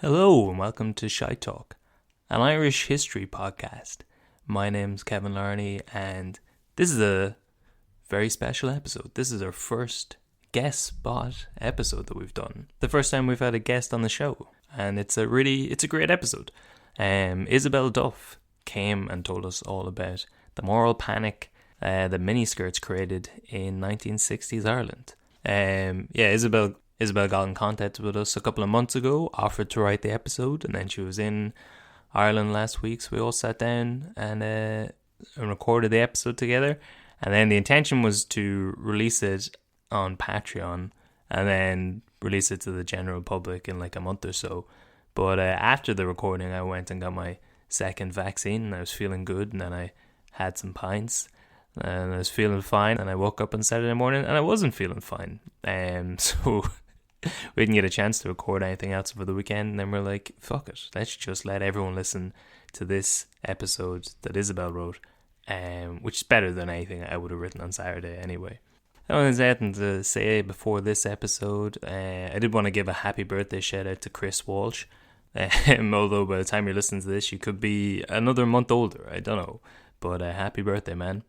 Hello and welcome to Shy Talk, an Irish history podcast. My name's Kevin Larney and this is a very special episode. This is our first guest spot episode that we've done. The first time we've had a guest on the show, and it's a great episode. Isabelle Duff came and told us all about the moral panic that miniskirts created in 1960s Ireland. Isabelle got in contact with us a couple of months ago, offered to write the episode, and then she was in Ireland last week, so we all sat down and recorded the episode together. And then the intention was to release it on Patreon and then release it to the general public in like a month or so. But after the recording, I went and got my second vaccine, and I was feeling good, and then I had some pints. And I was feeling fine, and I woke up on Saturday morning, and I wasn't feeling fine. So we didn't get a chance to record anything else for the weekend, and then we're like, fuck it, let's just let everyone listen to this episode that Isabelle wrote, which is better than anything I would have written on Saturday anyway. I don't think there's anything to say before this episode. I did want to give a happy birthday shout out to Chris Walsh, although by the time you're listening to this, you could be another month older, I don't know, but happy birthday, man.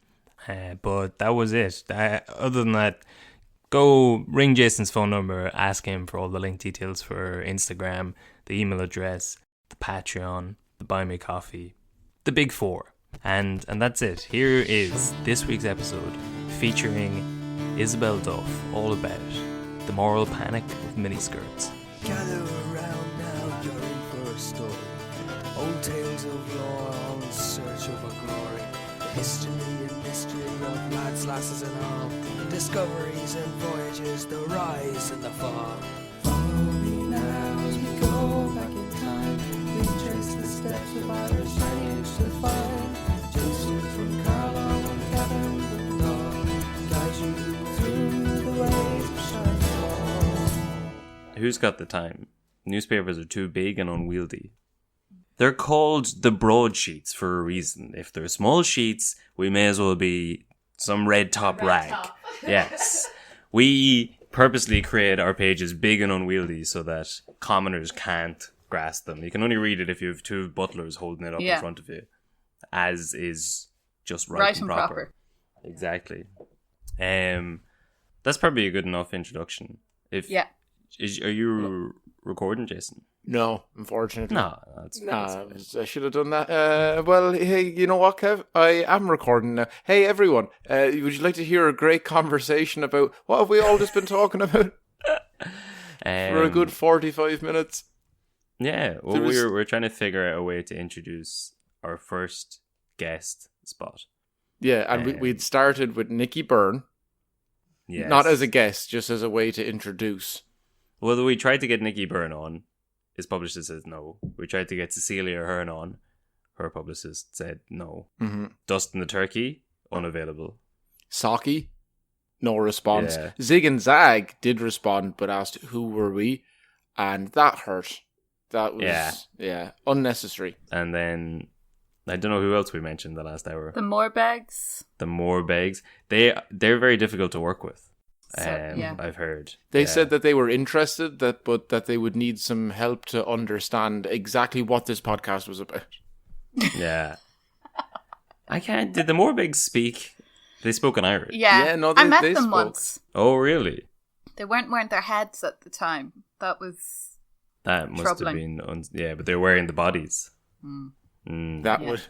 But that was it. Other than that, go ring Jason's phone number, ask him for all the link details for Instagram, the email address, the Patreon, the Buy Me Coffee, the Big Four. And that's it. Here is this week's episode featuring Isabelle Duff, all about the moral panic of miniskirts. Gather around now, you're in for a story. Old tales of yore, all in search of a glory. The history and mystery of lads, lasses and all. Discoveries and voyages, the rise and the fall. Follow me now as we go back in time. We trace the steps of Irish lineage to find. Jason from Carlo and Kevin the dog guide you through the ways of Shy. Who's got the time? Newspapers are too big and unwieldy. They're called the broadsheets for a reason. If they're small sheets, we may as well be some red top rag. Yes. We purposely create our pages big and unwieldy so that commoners can't grasp them. You can only read it if you have two butlers holding it up in front of you, as is just right and proper. Exactly. That's probably a good enough introduction. Are you recording, Jason? No, unfortunately. No, I should have done that. Well, hey, you know what, Kev? I am recording now. Hey, everyone, would you like to hear a great conversation about what have we all just been talking about for a good 45 minutes? Yeah, well, we're trying to figure out a way to introduce our first guest spot. Yeah, and we'd started with Nicky Byrne. Yes. Not as a guest, just as a way to introduce. Well, we tried to get Nicky Byrne on. His publicist says no. We tried to get Cecilia Ahern on. Her publicist said no. Mm-hmm. Dustin the Turkey, unavailable. Saki, no response. Yeah. Zig and Zag did respond, but asked who were we, and that hurt. That was unnecessary. And then I don't know who else we mentioned the last hour. The Morbegs. The Morbegs. They're very difficult to work with. So, I've heard. They said that they were interested, but that they would need some help to understand exactly what this podcast was about. Yeah. I can't. Did the Morbegs speak? They spoke in Irish. Yeah. No, I met they them spoke. once. Oh, really? They weren't wearing their heads at the time. That Must troubling. have been. But they're wearing the bodies. That would.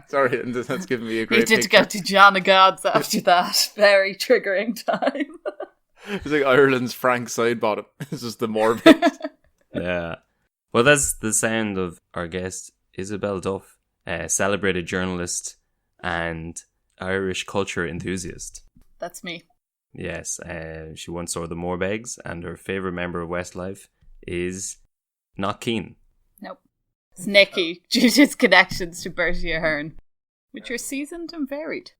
Sorry, that's giving me a great. We did picture. go to John of Gods after that. Very triggering time. It's like Ireland's Frank Sidebottom. This is the Morbegs. Yeah. Well, that's the sound of our guest, Isabelle Duff, a celebrated journalist and Irish culture enthusiast. That's me. Yes, she once saw the Morbegs, and her favourite member of Westlife is not Keen. Nope. It's Nicky, due to his connections to Bertie Ahern, which are seasoned and varied.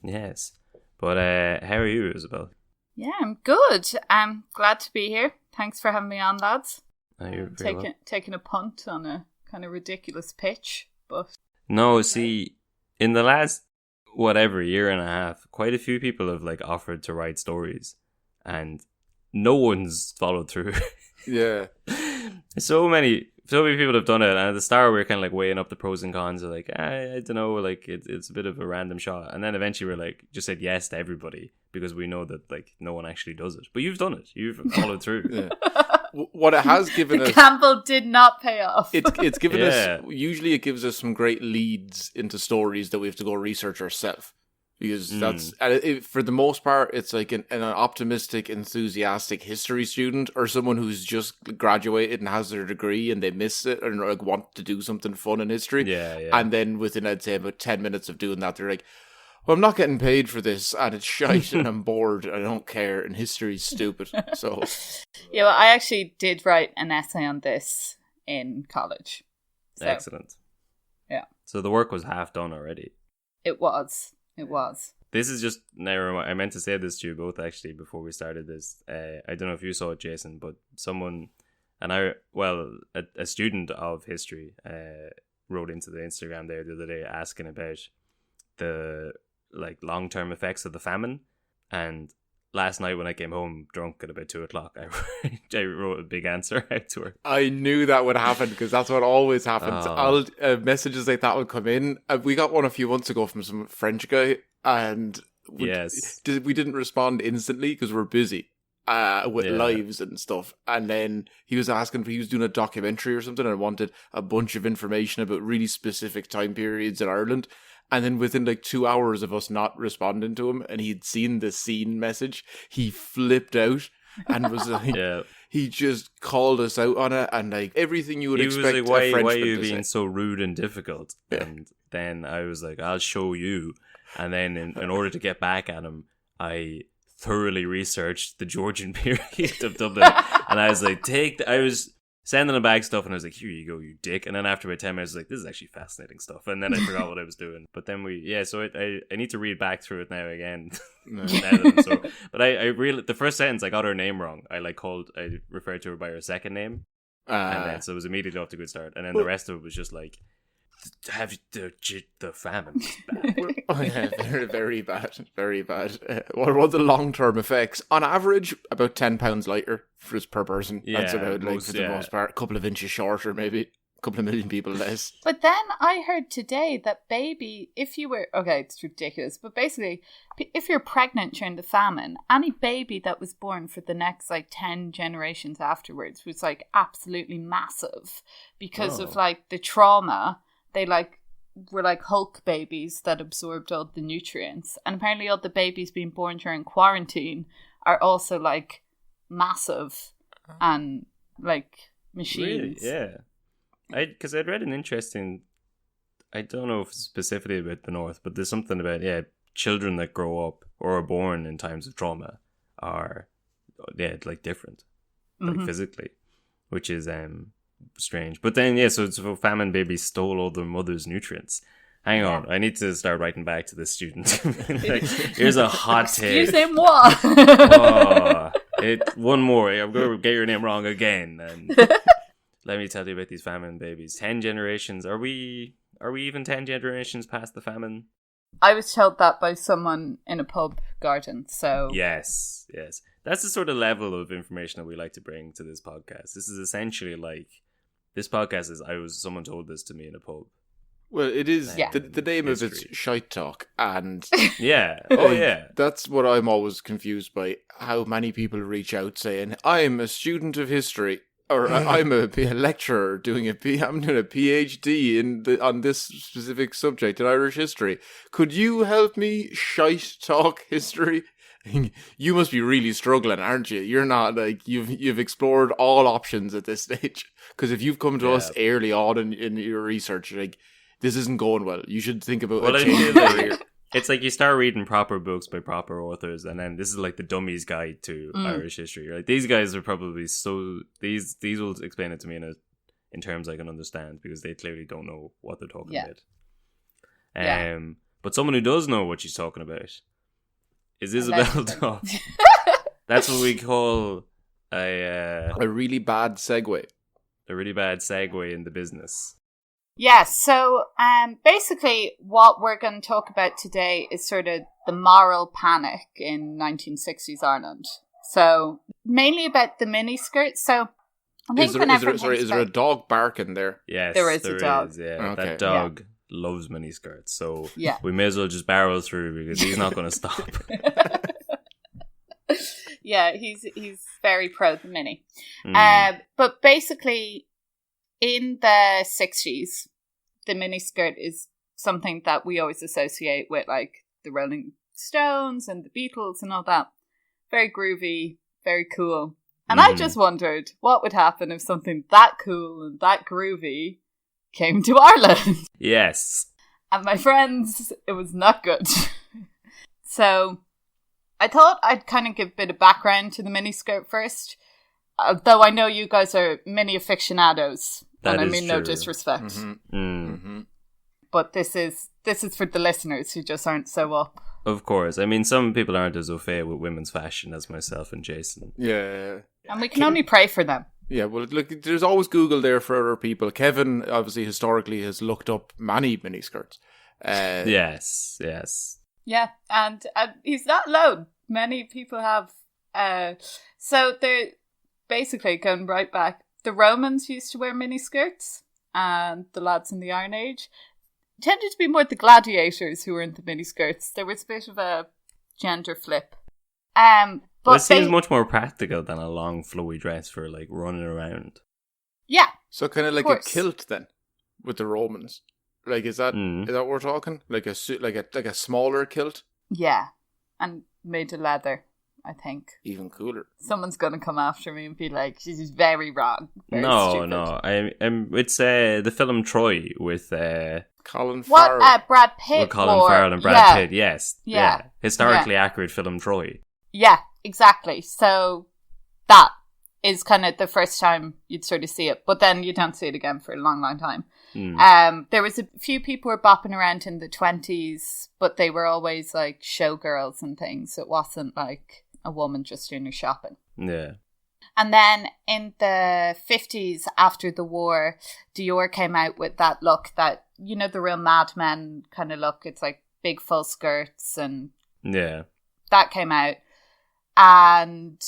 Yes. But how are you, Isabelle? Yeah, I'm good. I'm glad to be here. Thanks for having me on, lads. You're very well. Taking a punt on a kind of ridiculous pitch, but... No, see, in the last, year and a half, quite a few people have offered to write stories, and no one's followed through. Yeah. So many people have done it, and at the start we were kind of like weighing up the pros and cons. Of like, I don't know, like it's a bit of a random shot, and then eventually we're like, just said yes to everybody because we know that like no one actually does it. But you've done it, you've followed through. Yeah. What it has given the us, gamble did not pay off. it's given Yeah. us. Usually, it gives us some great leads into stories that we have to go research ourselves. Because that's for the most part, it's like an optimistic, enthusiastic history student or someone who's just graduated and has their degree and they missed it and like want to do something fun in history. Yeah. And then within, I'd say, about 10 minutes of doing that, they're like, well, I'm not getting paid for this and it's shite and I'm bored. I don't care and history's stupid. So, Yeah, well, I actually did write an essay on this in college. So, Excellent. Yeah. So the work was half done already. It was. This is just now. I meant to say this to you both actually before we started this. I don't know if you saw it, Jason, but someone a student of history wrote into the Instagram there the other day asking about the like long-term effects of the famine. And last night when I came home drunk at about 2:00, I wrote a big answer out to her. I knew that would happen because that's what always happens. Oh. Messages like that will come in. We got one a few months ago from some French guy, and we didn't respond instantly because we're busy with lives and stuff. And then he was asking if he was doing a documentary or something and wanted a bunch of information about really specific time periods in Ireland. And then within like 2 hours of us not responding to him and he'd seen the scene message, he flipped out and was like, he just called us out on it and like everything you would expect was like, a Frenchman why are you to being say. so rude and difficult? Yeah. And then I was like, I'll show you. And then in order to get back at him, I thoroughly researched the Georgian period of Dublin. And I was like, I was sending him back stuff and I was like, here you go, you dick. And then after about 10 minutes, I was like, this is actually fascinating stuff. And then I forgot what I was doing. But then so I need to read back through it now again. But I really, the first sentence, I got her name wrong. I referred to her by her second name. And then, so it was immediately off to a good start. And then the rest of it was just like, have the famine is bad. Oh yeah, very, very bad, very bad. What are the long-term effects? On average, about £10 lighter per person. Yeah, that's about for the most part, a couple of inches shorter, maybe a couple of million people less. But then I heard today that it's ridiculous, but basically, if you're pregnant during the famine, any baby that was born for the next like 10 generations afterwards was like absolutely massive because of like the trauma. They were like Hulk babies that absorbed all the nutrients. And apparently all the babies being born during quarantine are also like massive and like machines. Really? Yeah. Because I'd read an interesting, I don't know if it's specifically about the North, but there's something about, children that grow up or are born in times of trauma are, like different, like physically, which is, strange. But then so famine babies stole all their mother's nutrients. Hang on, I need to start writing back to this student. Like, here's a hot take. Excusez-moi. One more. I'm going to get your name wrong again. And let me tell you about these famine babies. 10 generations. Are we even 10 generations past the famine? I was told that by someone in a pub garden. So yes. That's the sort of level of information that we like to bring to this podcast. This is essentially like, this podcast is, someone told this to me in a pub. Well, it is, the name history. of it's Shite Talk, and that's what I'm always confused by, how many people reach out saying, I'm a student of history, or I'm a lecturer I'm doing a PhD on this specific subject in Irish history. Could you help me shite talk history? You must be really struggling, aren't you? You're not like you've explored all options at this stage. Because if you've come to us early on in your research, like this isn't going well. You should think about a change in career. It's like you start reading proper books by proper authors, and then this is like the dummy's guide to Irish history. Like these guys are probably these will explain it to me in terms I can understand because they clearly don't know what they're talking about. But someone who does know what she's talking about is Isabelle Duff. That's what we call a really bad segue. A really bad segue in the business. Yeah, so basically what we're going to talk about today is sort of the moral panic in 1960s Ireland. So mainly about the miniskirts. So I think whenever is there a dog barking there? Yes, there is a dog. Yeah, Okay. that dog loves miniskirts, so Yeah. we may as well just barrel through because he's not going to stop. Yeah, he's very pro the mini. Mm. But basically, in the 60s, the miniskirt is something that we always associate with like the Rolling Stones and the Beatles and all that. Very groovy, very cool. And I just wondered what would happen if something that cool and that groovy came to Ireland. Yes. And my friends, it was not good. So I thought I'd kind of give a bit of background to the miniskirt first. Though I know you guys are mini aficionados. That and I is mean no true. disrespect. Mm-hmm. Mm. But this is for the listeners who just aren't so up. Of course. I mean, some people aren't as au fait with women's fashion as myself and Jason. Yeah. And we can only pray for them. Yeah, well, look, there's always Google there for other people. Kevin, obviously, historically, has looked up many miniskirts. Yes. Yeah, and he's not alone. Many people have. So they're basically going right back. The Romans used to wear miniskirts, and the lads in the Iron Age tended to be more the gladiators who were into miniskirts. There was a bit of a gender flip. But it seems much more practical than a long flowy dress for like running around. Yeah. So kind of like a kilt then, with the Romans. Like, is that what we're talking? Like a smaller kilt? Yeah, and made of leather, I think. Even cooler. Someone's going to come after me and be like, she's very wrong. Very stupid. No. It's the film Troy with Colin Farrell. What Brad Pitt with Colin wore. Farrell and Brad Pitt. Yes. Yeah. Historically accurate film Troy. Yeah, exactly. So that is kind of the first time you'd sort of see it, but then you don't see it again for a long, long time. There was a few people were bopping around in the 20s, but they were always like showgirls and things. It wasn't like a woman just doing her shopping. Yeah. And then in the 50s, after the war, Dior came out with that look that, you know, the real Mad Men kind of look. It's like big full skirts and that came out. And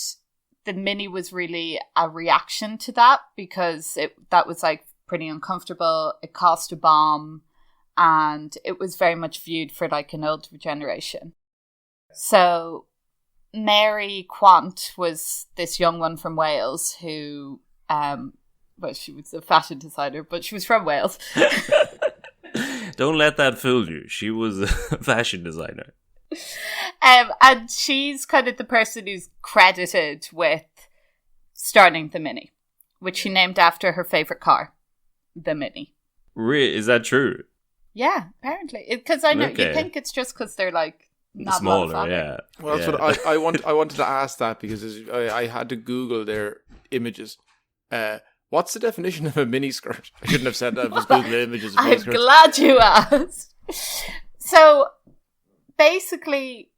the mini was really a reaction to that because that was like pretty uncomfortable. It cost a bomb and it was very much viewed for like an older generation. So Mary Quant was this young one from Wales who, she was a fashion designer, but she was from Wales. Don't let that fool you. She was a fashion designer. And she's kind of the person who's credited with starting the Mini, which she named after her favourite car, the Mini. Is that true? Yeah, apparently. Because I know you think it's just because they're like not smaller, yeah. Well, that's what I wanted to ask that because I had to Google their images. What's the definition of a mini skirt? I shouldn't have said that. I was Googling images of mini skirts. I'm glad you asked. So basically,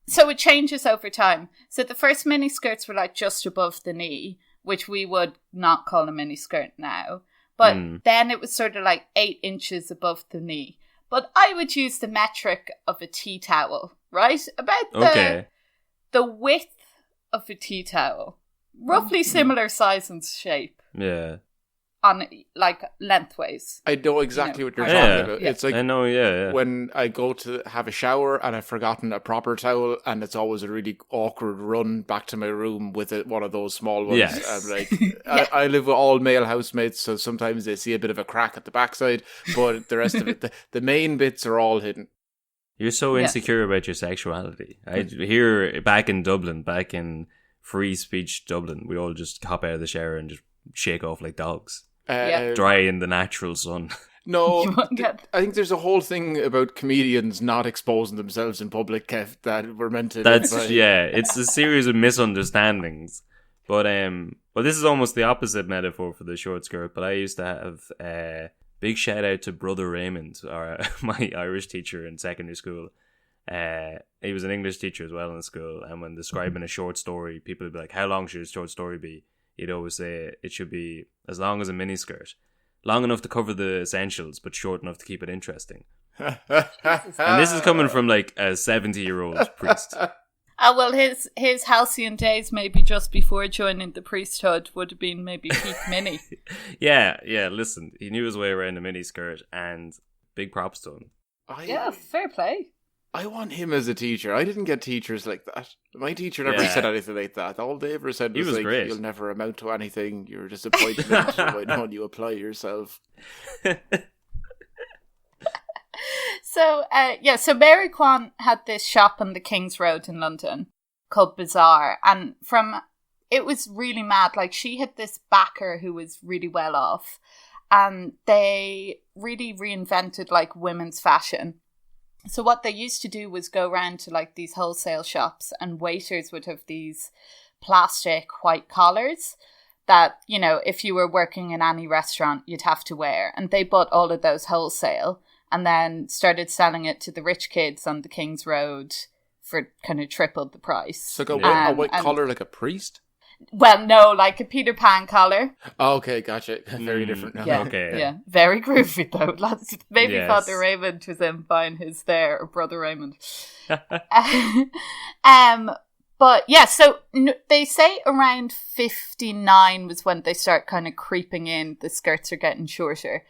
it changes over time. So the first mini skirts were like just above the knee, which we would not call a mini skirt now. But then it was sort of like 8 inches above the knee. But I would use the metric of a tea towel, right? About the width of a tea towel. Roughly similar size and shape. Yeah. On like lengthways. I know exactly what you're talking about. Yeah. It's like I know, when I go to have a shower and I've forgotten a proper towel, and it's always a really awkward run back to my room with one of those small ones. Yes. I'm like, I live with all male housemates, so sometimes they see a bit of a crack at the backside, but the rest of it, the main bits are all hidden. You're so insecure about your sexuality. Here back in Dublin, back in free speech Dublin, we all just hop out of the shower and just shake off like dogs. Dry in the natural sun. No, I think there's a whole thing about comedians not exposing themselves in public, Kev, that we're meant to. It's a series of misunderstandings. But this is almost the opposite metaphor for the short skirt. But I used to have a big shout out to Brother Raymond, my Irish teacher in secondary school. He was an English teacher as well in school, and when describing a short story, people would be like, "How long should a short story be?" He'd always say it should be as long as a miniskirt. Long enough to cover the essentials, but short enough to keep it interesting. And this is coming from like a 70-year-old priest. Well, his halcyon days, maybe just before joining the priesthood, would have been maybe peak mini. Yeah. Listen, he knew his way around a mini skirt, and big props to him. Yeah, fair play. I want him as a teacher. I didn't get teachers like that. My teacher never said anything like that. All they ever said was like, great. "You'll never amount to anything. You're a disappointment when you apply yourself." So Mary Kwan had this shop on the King's Road in London called Bazaar, and it was really mad. Like, she had this backer who was really well off, and they really reinvented like women's fashion. So what they used to do was go around to like these wholesale shops, and waiters would have these plastic white collars that, you know, if you were working in any restaurant, you'd have to wear. And they bought all of those wholesale and then started selling it to the rich kids on the King's Road for kind of tripled the price. So a white collar like a priest? Well, no, like a Peter Pan collar. Oh, okay, gotcha. Very different. Yeah, okay. Yeah, very groovy though. Maybe Yes. Father Raymond was in buying his there, or Brother Raymond. But yeah, so they say around 59 was when they start kind of creeping in. The skirts are getting shorter.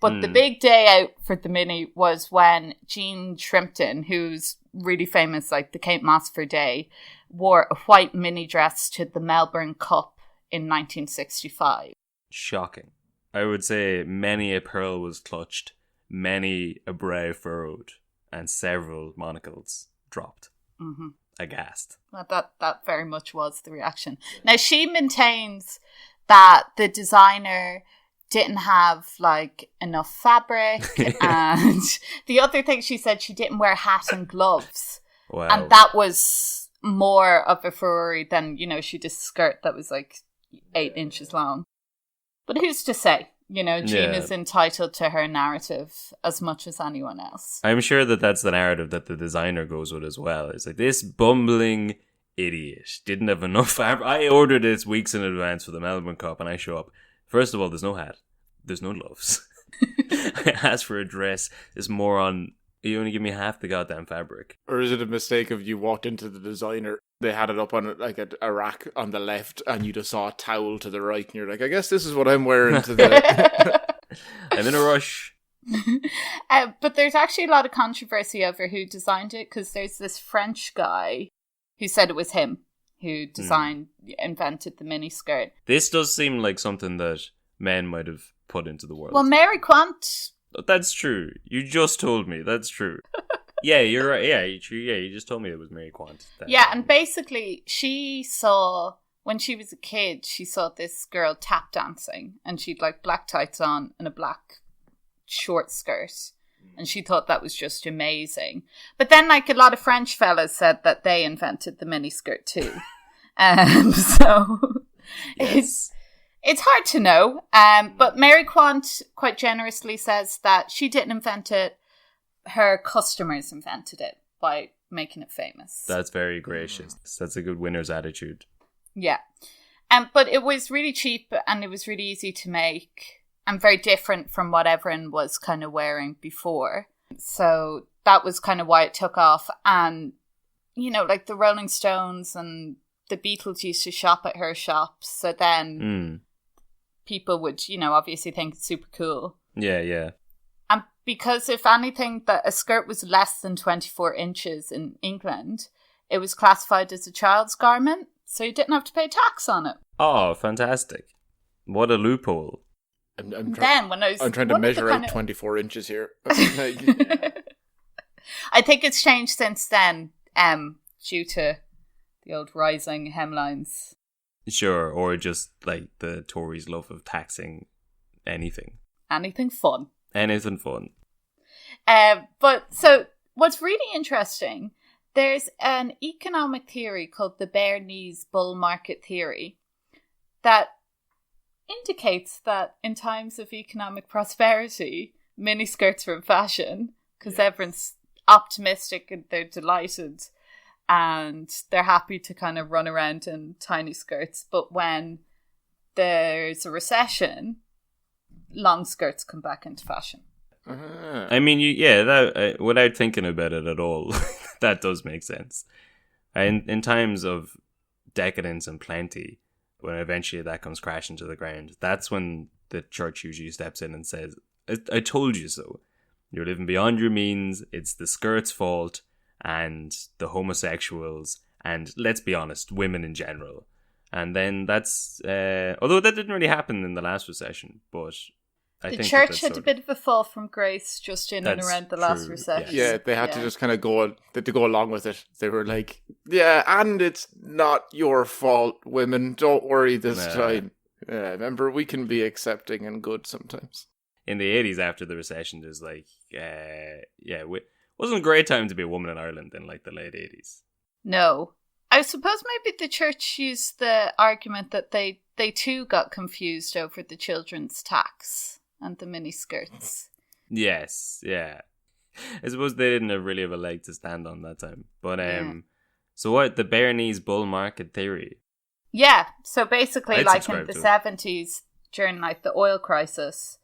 But the big day out for the mini was when Jean Shrimpton, who's really famous, like the Kate Mossford Day, wore a white mini dress to the Melbourne Cup in 1965. Shocking. I would say many a pearl was clutched, many a brow furrowed, and several monocles dropped. Mm-hmm. Aghast. Well, that very much was the reaction. Now, she maintains that the designer didn't have like enough fabric, and the other thing she said, she didn't wear hat and gloves. Wow. And that was more of a furore than, you know, she did a skirt that was like 8 inches long. But who's to say? You know, Jean is entitled to her narrative as much as anyone else. I'm sure that that's the narrative that the designer goes with as well. It's like, this bumbling idiot didn't have enough fabric. I ordered this weeks in advance for the Melbourne Cup, and I show up. First of all, there's no hat. There's no gloves. I asked for a dress. This moron, you only give me half the goddamn fabric. Or is it a mistake of you walked into the designer, they had it up on like a rack on the left, and you just saw a towel to the right, and you're like, I guess this is what I'm wearing to the... I'm in a rush. But there's actually a lot of controversy over who designed it, because there's this French guy who said it was him who invented the miniskirt. This does seem like something that men might have put into the world. Well, Mary Quant... That's true. You just told me. That's true. Yeah, you're right. Yeah, you just told me it was Mary Quant. Yeah, and basically she saw, when she was a kid, she saw this girl tap dancing, and she'd like black tights on and a black short skirt, and she thought that was just amazing. But then like a lot of French fellas said that they invented the miniskirt too. So Yes. it's hard to know. But Mary Quant quite generously says that she didn't invent it, her customers invented it by making it famous. That's very gracious. That's a good winner's attitude. Yeah. But it was really cheap, and it was really easy to make, and very different from what everyone was kind of wearing before. So that was kind of why it took off. And, you know, like the Rolling Stones and the Beatles used to shop at her shops. So then people would, you know, obviously think it's super cool. Yeah. And because if anything, that a skirt was less than 24 inches in England, it was classified as a child's garment, so you didn't have to pay tax on it. Oh, fantastic. What a loophole. I'm trying to measure out 24 inches here. I think it's changed since then, due to the old rising hemlines. Sure, or just like the Tories' love of taxing anything. Anything fun. Anything fun. But so what's really interesting, there's an economic theory called the bare knees bull market theory that indicates that in times of economic prosperity, miniskirts are in fashion because everyone's optimistic and they're delighted and they're happy to kind of run around in tiny skirts. But when there's a recession, long skirts come back into fashion. I mean, without thinking about it at all, that does make sense. In times of decadence and plenty, when eventually that comes crashing to the ground, that's when the church usually steps in and says, I told you so. You're living beyond your means. It's the skirt's fault and the homosexuals and, let's be honest, women in general. And then that's, although that didn't really happen in the last recession, but I think the church that's had a bit of a fall from grace just in and That's around the last true, recession. Yeah, they had to just kind of go along with it. They were like, yeah, and it's not your fault, women. Don't worry this time. Remember, we can be accepting and good sometimes. In the 80s, after the recession, there's like, wasn't a great time to be a woman in Ireland in like the late 80s. No. I suppose maybe the church used the argument that they too got confused over the children's tax and the miniskirts. Yes, yeah. I suppose they didn't really have a leg to stand on that time. But, so what, the bare knees bull market theory? Yeah, so basically I'd like in subscribe the to it. 70s, during like the oil crisis,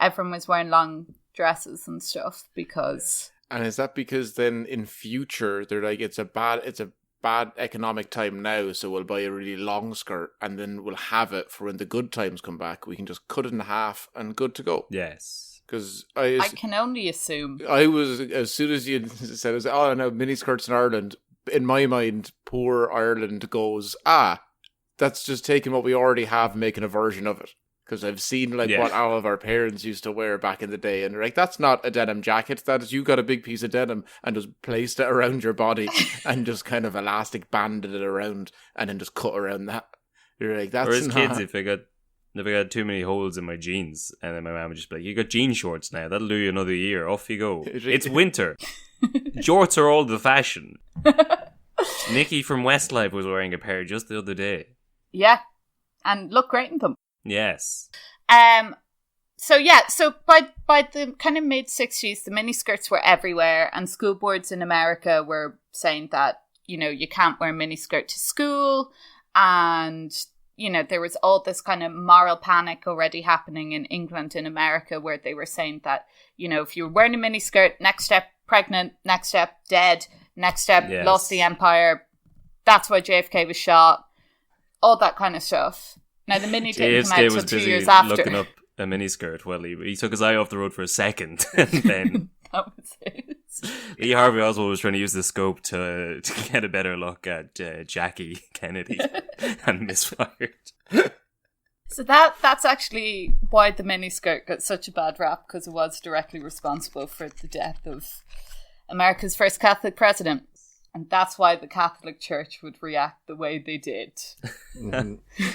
everyone was wearing long dresses and stuff because... And is that because then in future, they're like, it's a bad economic time now, so we'll buy a really long skirt and then we'll have it for when the good times come back. We can just cut it in half and good to go. Yes. Because I can only assume. I was, as soon as you said, I was like, oh no, miniskirts in Ireland. In my mind, poor Ireland goes, that's just taking what we already have, making a version of it. Because I've seen what all of our parents used to wear back in the day, and they're like, that's not a denim jacket. That is, you got a big piece of denim and just placed it around your body and just kind of elastic banded it around and then just cut around that. You're like, that's or as not... kids, if I got too many holes in my jeans, and then my mum would just be like, you got jean shorts now, that'll do you another year, off you go. It's winter. Jorts are all the fashion. Nikki from Westlife was wearing a pair just the other day. Yeah, and look great in them. Yes. So by the kind of mid-60s, the miniskirts were everywhere, and school boards in America were saying that, you can't wear a miniskirt to school, and, there was all this kind of moral panic already happening in England and America where they were saying that, if you were wearing a miniskirt, next step, pregnant, next step, dead, next step, lost the empire, that's why JFK was shot, all that kind of stuff. Now, the mini didn't come out JFK was until 2 busy years after. looking up a miniskirt. Well, he took his eye off the road for a second, and then That was it. E. Harvey Oswald was trying to use the scope to get a better look at Jackie Kennedy, and misfired. So that's actually why the miniskirt got such a bad rap, because it was directly responsible for the death of America's first Catholic president. And that's why the Catholic Church would react the way they did.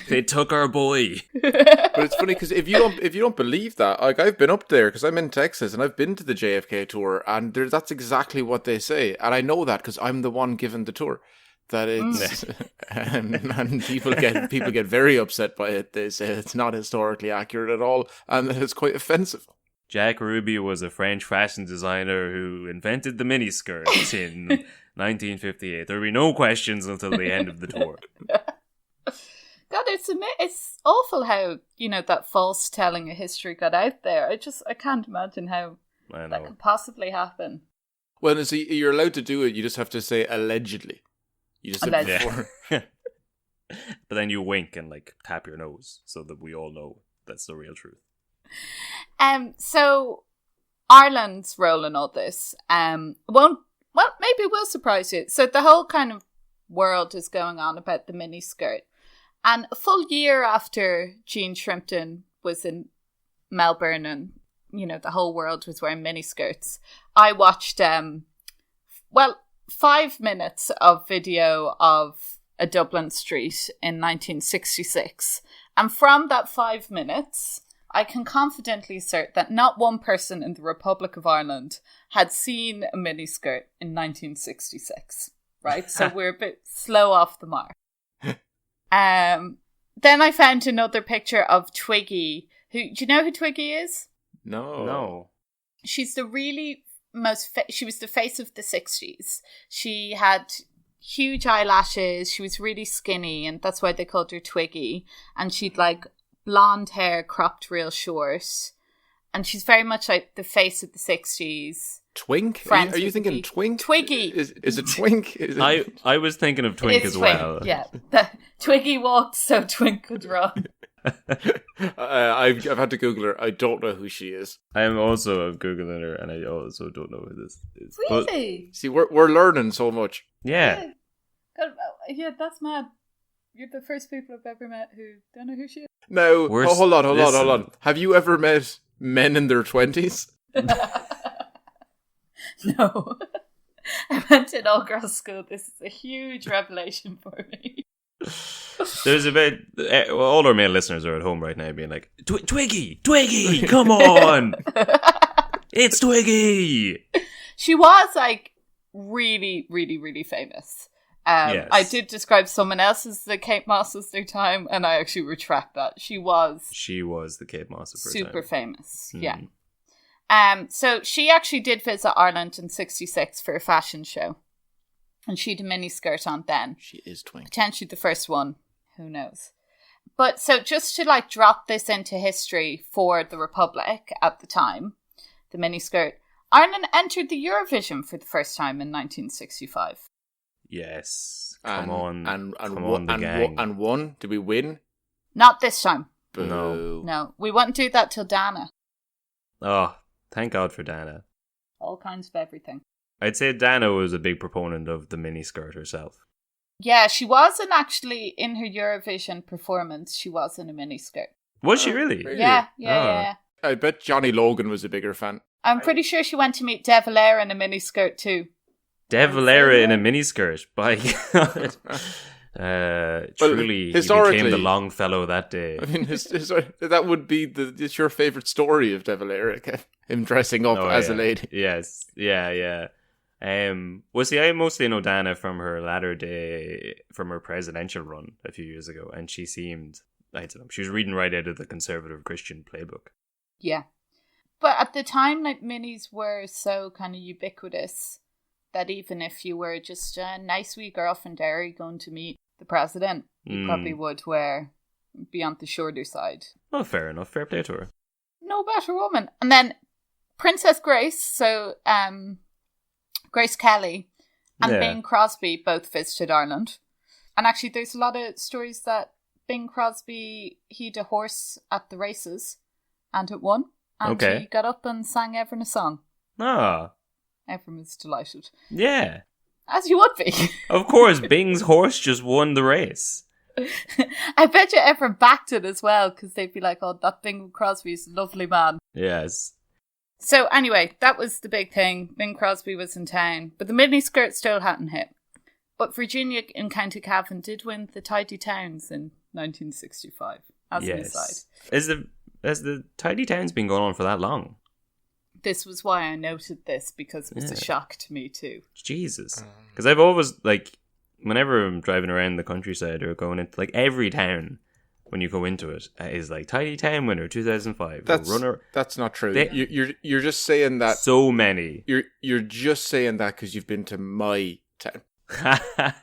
They took our boy. But it's funny because if you don't believe that, like, I've been up there because I'm in Texas and I've been to the JFK tour, and that's exactly what they say, and I know that because I'm the one given the tour. That it's and people get very upset by it. They say it's not historically accurate at all, and that it's quite offensive. Jack Ruby was a French fashion designer who invented the miniskirt in 1958. There will be no questions until the end of the tour. God, it's awful how, that false telling of history got out there. I can't imagine how that could possibly happen. Well, see, you're allowed to do it. You just have to say allegedly. You just said before. But then you wink and tap your nose so that we all know that's the real truth. So Ireland's role in all this maybe will surprise you. So the whole kind of world is going on about the miniskirt, and a full year after Jean Shrimpton was in Melbourne and the whole world was wearing miniskirts, I watched 5 minutes of video of a Dublin street in 1966, and from that 5 minutes I can confidently assert that not one person in the Republic of Ireland had seen a miniskirt in 1966, right? So we're a bit slow off the mark. Then I found another picture of Twiggy. Do you know who Twiggy is? No. She's the really she was the face of the 60s. She had huge eyelashes. She was really skinny, and that's why they called her Twiggy. And she'd blonde hair cropped real short, And she's very much like the face of the 60s. Twink? Friends Are you with thinking me. Twink? Twiggy. Is it Twink? Is it... I was thinking of Twink It's as well. Yeah. Twiggy walked so Twink could run. I've had to Google her. I don't know who she is. I am also Googling her, and I also don't know who this is. But, Really? See, we're learning so much. yeah. God, yeah, that's mad. You're the first people I've ever met who don't know who she is. Now, hold on. Listen. Have you ever met men in their 20s? No. I went to an all-girls school. This is a huge revelation for me. There's about all our male listeners are at home right now being like, Twiggy, come on, it's Twiggy. She was like really, really, really famous. Yes. I did describe someone else as the Kate Moss of their time, and I actually retract that. She was the Kate Moss of her super time. famous. Mm. Yeah. So she actually did visit Ireland in '66 for a fashion show, and she had a mini skirt on then. She is Twink. Potentially the first one. Who knows? But so just to like drop this into history for the Republic at the time, the mini skirt, Ireland entered the Eurovision for the first time in 1965. Yes, And come on, the the gang. And won? Did we win? Not this time. Boo. No, we wouldn't do that till Dana. Oh, thank God for Dana. All kinds of everything. I'd say Dana was a big proponent of the miniskirt herself. Yeah, she wasn't actually in her Eurovision performance. She was in a miniskirt. Was she really? really? Yeah. I bet Johnny Logan was a bigger fan. I'm pretty sure she went to meet De Valera in a miniskirt too. De Valera in a miniskirt. By God. Truly, he historically- became the long fellow that day. I mean, that would be it's your favourite story of De Valera, him dressing up as a lady. Yes. Yeah. Well, see, I mostly know Dana from her latter day, from her presidential run a few years ago, and she seemed, I don't know, she was reading right out of the conservative Christian playbook. Yeah. But at the time, like, minis were so kind of ubiquitous that even if you were just a nice wee girl from Derry going to meet the president, you probably would be on the shorter side. Oh, fair enough. Fair play to her. No better woman. And then Princess Grace, so Grace Kelly and Yeah. Bing Crosby both visited Ireland. And actually there's a lot of stories that Bing Crosby, he had a horse at the races and it won. And Okay. he got up and sang everyone a song. Ah, Everyone was delighted. yeah. As you would be. Of course, Bing's horse just won the race. I bet you everyone backed it as well because they'd be like, oh, that Bing Crosby's a lovely man. Yes. So anyway, that was the big thing. Bing Crosby was in town, but the miniskirt still hadn't hit. But Virginia in County Cavan did win the Tidy Towns in 1965, as an aside. Has the Tidy Towns been going on for that long? This was why I noted this, because it was a shock to me too. Jesus. Because I've always, like, whenever I'm driving around the countryside or going into, like, every town, when you go into it, is like, Tidy Town winner 2005. That's not true. You're just saying that. So many. You're just saying that because you've been to my town. I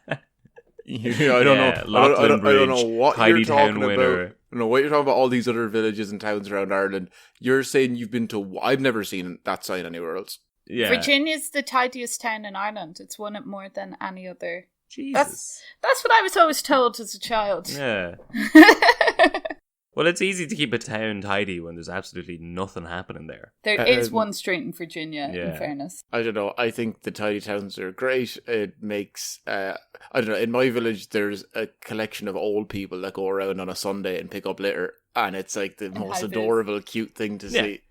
don't know what Tidy you're talking Town winner. about. I don't know what you're talking about. All these other villages and towns around Ireland. You're saying you've been to. I've never seen that sign anywhere else. Yeah. Virginia's the tidiest town in Ireland. It's won it more than any other. Jesus. That's what I was always told as a child. Yeah. Well, it's easy to keep a town tidy when there's absolutely nothing happening there. There is one street in Virginia, in fairness. I don't know. I think the tidy towns are great. It makes, I don't know, in my village, there's a collection of old people that go around on a Sunday and pick up litter. And it's like the most adorable, cute thing to see.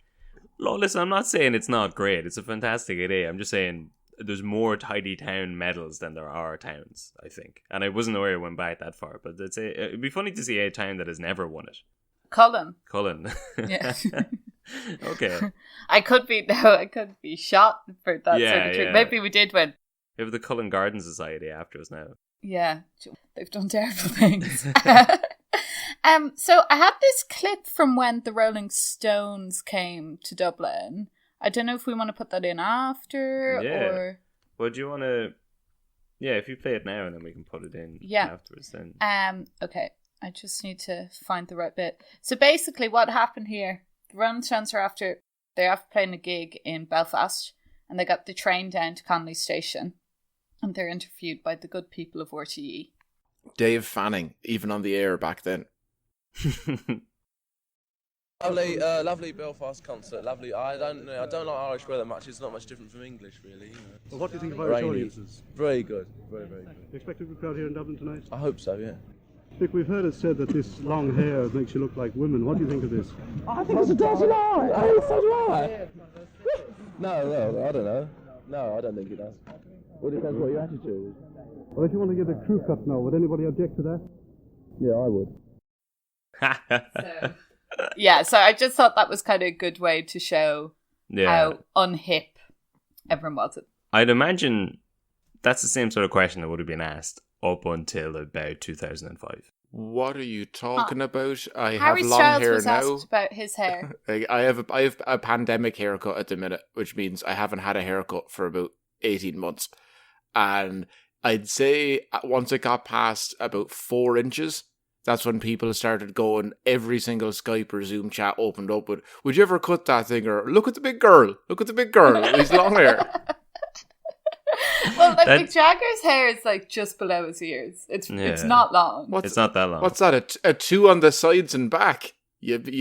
Look, listen, I'm not saying it's not great. It's a fantastic idea. I'm just saying there's more tidy town medals than there are towns, I think. And I wasn't aware it went back that far. But it'd be funny to see a town that has never won it. Cullen. Yeah. Okay. I could be shot for that sort of trick. Maybe we did win. We have the Cullen Garden Society after us now. Yeah, they've done terrible things. So I had this clip from when the Rolling Stones came to Dublin. I don't know if we want to put that in after or... Well, do you want to... Yeah, if you play it now and then we can put it in afterwards then. Okay. I just need to find the right bit. So basically what happened here, the Rolling Stones are after They're after playing a gig in Belfast, and they got the train down to Connolly Station, and they're interviewed by the good people of RTE. Dave Fanning, even on the air back then. Lovely Belfast concert. Lovely. I don't like Irish weather much. It's not much different from English, really. Well, what do you think of Irish Rainy. audiences? Very good. Very, very good. You expect a good crowd here in Dublin tonight? I hope so. Yeah. Vic, we've heard it said that this long hair makes you look like women. What do you think of this? I think it's a dirty lie. So do I. No, well, I don't know. No, I don't think it does. Well, it depends what your attitude is. Well, if you want to get a crew cut now, would anybody object to that? Yeah, I would. So I just thought that was kind of a good way to show how unhip everyone was. I'd imagine that's the same sort of question that would have been asked up until about 2005. What are you talking about? I Harry have long Styles hair was now. asked about his hair. I have a pandemic haircut at the minute, which means I haven't had a haircut for about 18 months. And I'd say once it got past about 4 inches, that's when people started going, every single Skype or Zoom chat opened up with, would you ever cut that thing? Or, look at the big girl. Look at the big girl with his long hair. Well, like Mick Jagger's hair is like just below his ears. It's not long. It's not that long. What's that? A 2 on the sides and back? But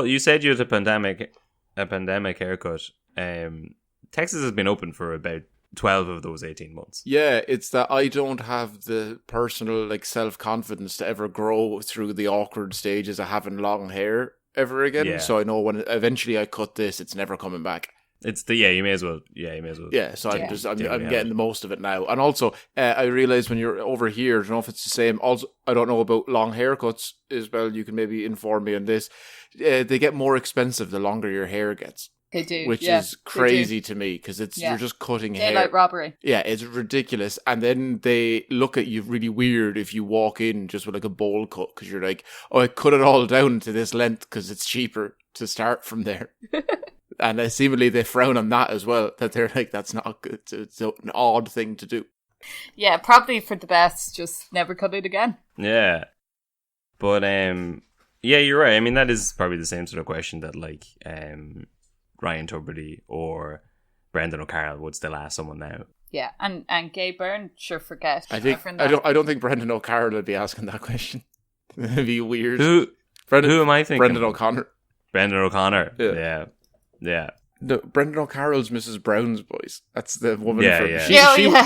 you said you had a pandemic haircut. Texas has been open for about 12 of those 18 months. Yeah, it's that I don't have the personal self-confidence to ever grow through the awkward stages of having long hair ever again. Yeah. So I know when eventually I cut this, it's never coming back. It's you may as well. Yeah, so I'm getting the most of it now. And also, I realize when you're over here, I don't know if it's the same. Also, I don't know about long haircuts as well. You can maybe inform me on this. They get more expensive the longer your hair gets. They do, which is crazy to me because you're just cutting hair. Daylight robbery. Yeah, it's ridiculous. And then they look at you really weird if you walk in just with like a bowl cut because you're like, oh, I cut it all down to this length because it's cheaper to start from there. And seemingly they frown on that as well, that they're like, that's not good. It's an odd thing to do. Yeah, probably for the best. Just never cut it again. Yeah. But, yeah, you're right. I mean, that is probably the same sort of question that, Ryan Tubridy or Brendan O'Carroll would still ask someone now. Yeah, and Gay Byrne, sure, forget. I don't think Brendan O'Carroll would be asking that question. It'd be weird. Who am I thinking? Brendan O'Connor. Brendan O'Connor. Yeah. No, Brendan O'Carroll's Mrs. Brown's voice. That's the woman.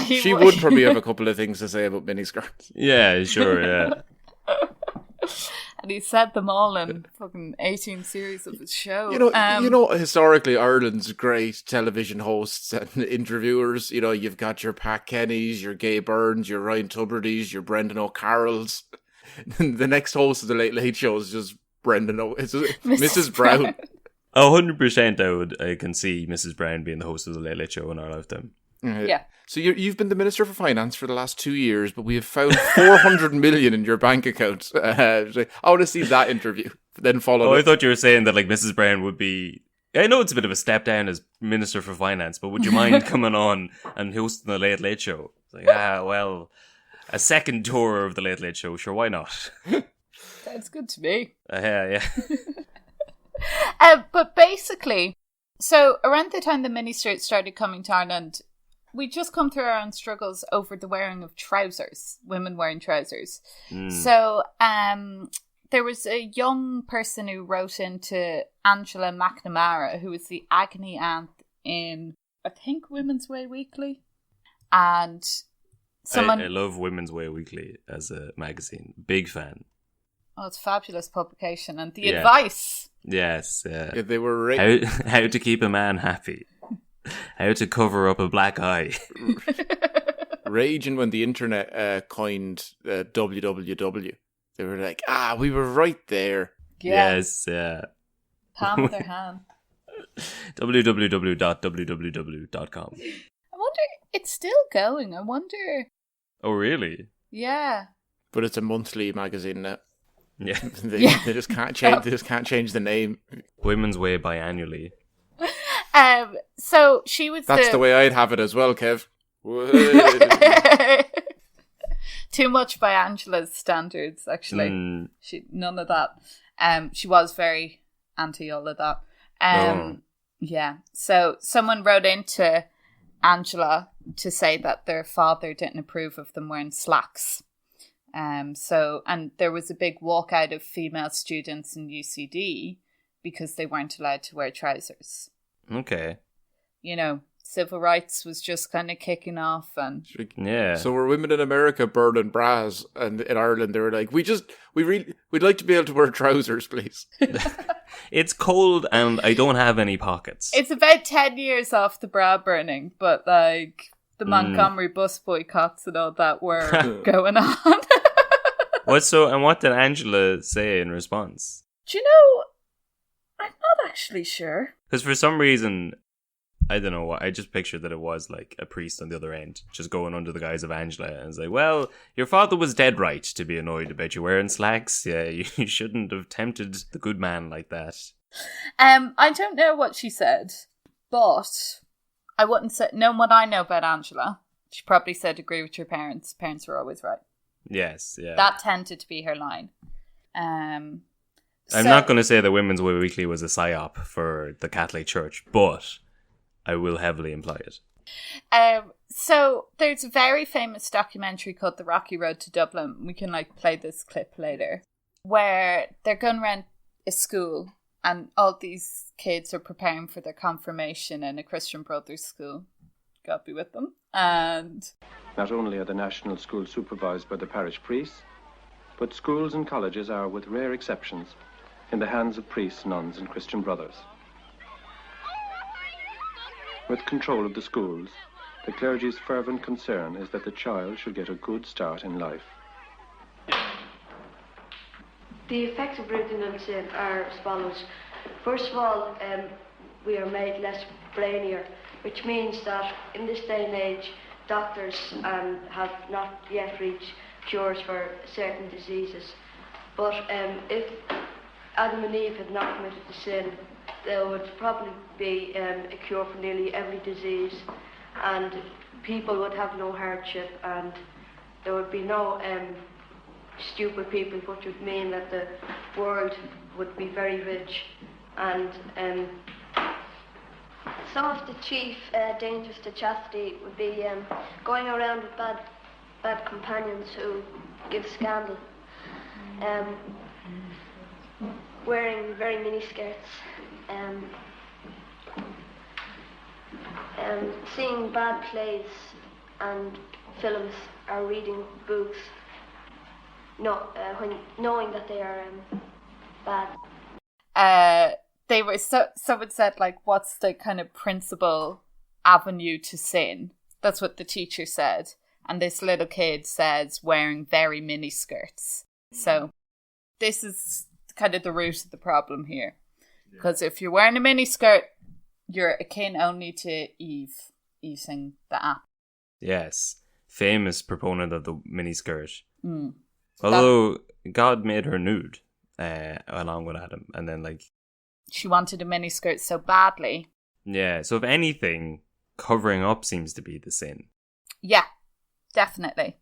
She would probably have a couple of things to say about miniskirts. Yeah, sure. Yeah. And he said them all in fucking 18 series of his show. You know, historically, Ireland's great television hosts and interviewers. You know, you've got your Pat Kennys, your Gay Byrnes, your Ryan Tubridy's, your Brendan O'Carrolls. The next host of the Late Late Show is just Mrs. Brown. 100% I can see Mrs. Brown being the host of the Late Late Show in our lifetime. Yeah. So you've been the Minister for Finance for the last 2 years, but we have found 400 million in your bank account. I want to see that interview. Then follow. I thought you were saying that Mrs. Brown would be. I know it's a bit of a step down as Minister for Finance, but would you mind coming on and hosting the Late Late Show? It's well, a second tour of the Late Late Show, sure, why not? Sounds good to me. Yeah. But basically, so around the time the miniskirts started coming to Ireland, we just come through our own struggles over the wearing of trousers, women wearing trousers. So there was a young person who wrote into Angela McNamara, who was the agony aunt in, I think, Women's Way Weekly. And someone... I love Women's Way Weekly as a magazine. Big fan. Oh, it's a fabulous publication. And the advice... Yes. Yeah, they were how to keep a man happy. How to cover up a black eye. Raging when the internet coined www. They were like, we were right there. Yeah. Yes, yeah. Palm of their hand. www.www.com. I wonder, it's still going. I wonder. Oh, really? Yeah. But it's a monthly magazine now. Yeah. They just can't change. They just can't change the name. Women's Way biannually. So she was. That's the way I'd have it as well, Kev. Too much by Angela's standards, actually. None of that. She was very anti all of that. Yeah. So someone wrote into Angela to say that their father didn't approve of them wearing slacks. And there was a big walkout of female students in UCD because they weren't allowed to wear trousers. Okay. You know, civil rights was just kind of kicking off, and Yeah. So were women in America burning bras, and in Ireland they were like, we'd like to be able to wear trousers, please. It's cold and I don't have any pockets. it's about 10 years off the bra burning, but like the Montgomery bus boycotts and all that were going on. What did Angela say in response? Do you know, I'm not actually sure. Because for some reason, I don't know what, I just pictured that it was like a priest on the other end, just going under the guise of Angela, and it's like, well, your father was dead right to be annoyed about you wearing slacks. Yeah, you shouldn't have tempted the good man like that. I don't know what she said, but I wouldn't say, knowing what I know about Angela, she probably said agree with your parents. Parents are always right. Yes, yeah. That tended to be her line. I'm not going to say that Women's Weekly was a psyop for the Catholic Church, but I will heavily imply it. So there's a very famous documentary called The Rocky Road to Dublin. We can play this clip later, where they're going around a school and all these kids are preparing for their confirmation in a Christian Brothers school. God be with them. And not only are the national schools supervised by the parish priests, but schools and colleges are, with rare exceptions, in the hands of priests, nuns, and Christian Brothers. With control of the schools, the clergy's fervent concern is that the child should get a good start in life. The effects of original sin are as follows. First of all, we are made less brainier, which means that in this day and age, doctors have not yet reached cures for certain diseases. But if Adam and Eve had not committed the sin, there would probably be a cure for nearly every disease, and people would have no hardship, and there would be no stupid people, which would mean that the world would be very rich. And some of the chief dangers to chastity would be going around with bad companions who give scandal, wearing very mini skirts, seeing bad plays and films, or reading books, knowing that they are bad. They were someone said, what's the kind of principal avenue to sin? That's what the teacher said. And this little kid says wearing very mini skirts. So this is kind of the root of the problem here. Because if you're wearing a mini skirt, you're akin only to Eve using the app. Yes. Famous proponent of the miniskirt. Although God made her nude along with Adam. And then she wanted a miniskirt so badly. Yeah, so if anything, covering up seems to be the sin. Yeah, definitely.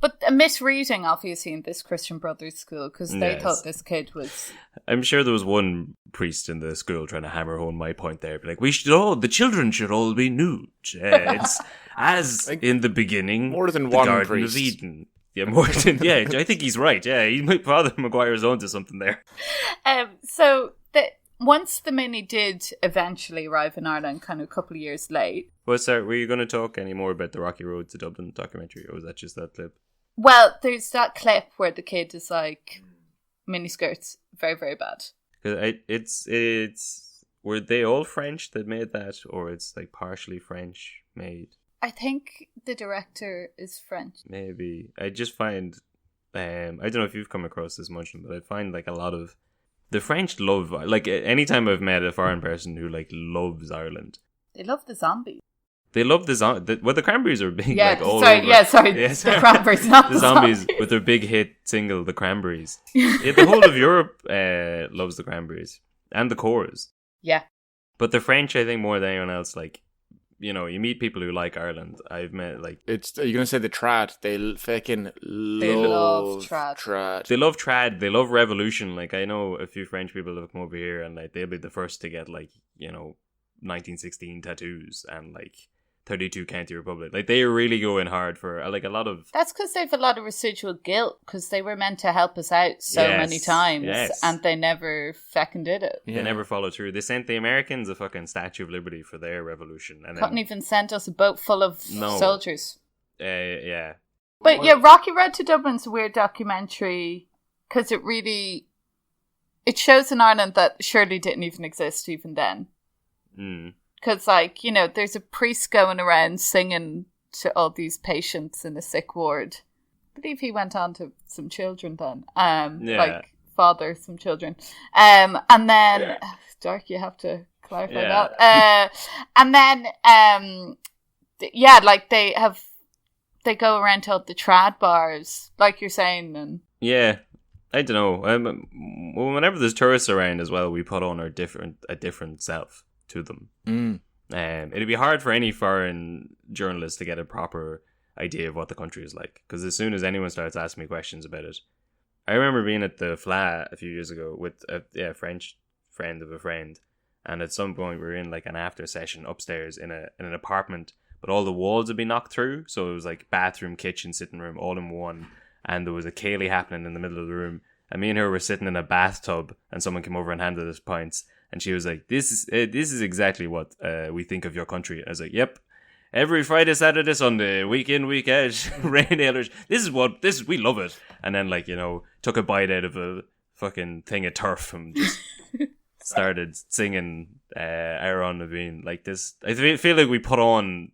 But a misreading, obviously, in this Christian Brothers school, because they thought this kid was... I'm sure there was one priest in the school trying to hammer home my point there. But the children should all be nude. It's as in the beginning, more than the one Garden priest. of Eden. Yeah, more than, yeah, I think he's right. Yeah, Father Maguire's onto something there. So once the mini did eventually arrive in Ireland, kind of a couple of years late. Well, sorry, were you going to talk any more about the Rocky Road to Dublin documentary, or was that just that clip? Well, there's that clip where the kid is like, miniskirts, very, very bad. Were they all French that made that, or it's partially French made? I think the director is French. Maybe. I just find, I don't know if you've come across this much, but I find a lot of the French love, anytime I've met a foreign person who loves Ireland. They love the zombies. They love the Cranberries are big, all sorry, over. Yeah, sorry, the Cranberries, not the zombies. With their big hit single, The Cranberries. The whole of Europe loves the Cranberries. And the Corrs. Yeah. But the French, I think, more than anyone else, you meet people who like Ireland. I've met like You're gonna say the trad? They fucking love love trad. trad. they love trad, they love revolution. Like I know a few French people that come over here, and like they'll be the first to get like 1916 tattoos and like 32 County Republic. Like they are really going hard for like a lot of. That's because they have a lot of residual guilt because they were meant to help us out so many times and they never feckin' did it. They never followed through. They sent the Americans a fucking Statue of Liberty for their revolution, and couldn't even send us a boat full of soldiers. Yeah. But yeah, Rocky Road to Dublin's a weird documentary because it shows in Ireland that Shirley didn't even exist even then. Because, there's a priest going around singing to all these patients in a sick ward. I believe he went on to some children then. Father some children. And then, Dark, you have to clarify that. And then, they go around to all the trad bars, like you're saying. And yeah, I don't know. Whenever there's tourists around as well, we put on a different self to them. It'd be hard for any foreign journalist to get a proper idea of what the country is like, because as soon as anyone starts asking me questions about it, I remember being at the Fla a few years ago with a French friend of a friend, and at some point we were in like an after session upstairs in an apartment, but all the walls had been knocked through, so it was like bathroom, kitchen, sitting room all in one, and there was a ceilidh happening in the middle of the room, and me and her were sitting in a bathtub, and someone came over and handed us pints. And she was like, "This is exactly what we think of your country." I was like, "Yep, every Friday, Saturday, Sunday, week in, week out, rain hours. We love it." And then took a bite out of a fucking thing of turf and just started singing Aaron Levine like this. I feel like we put on.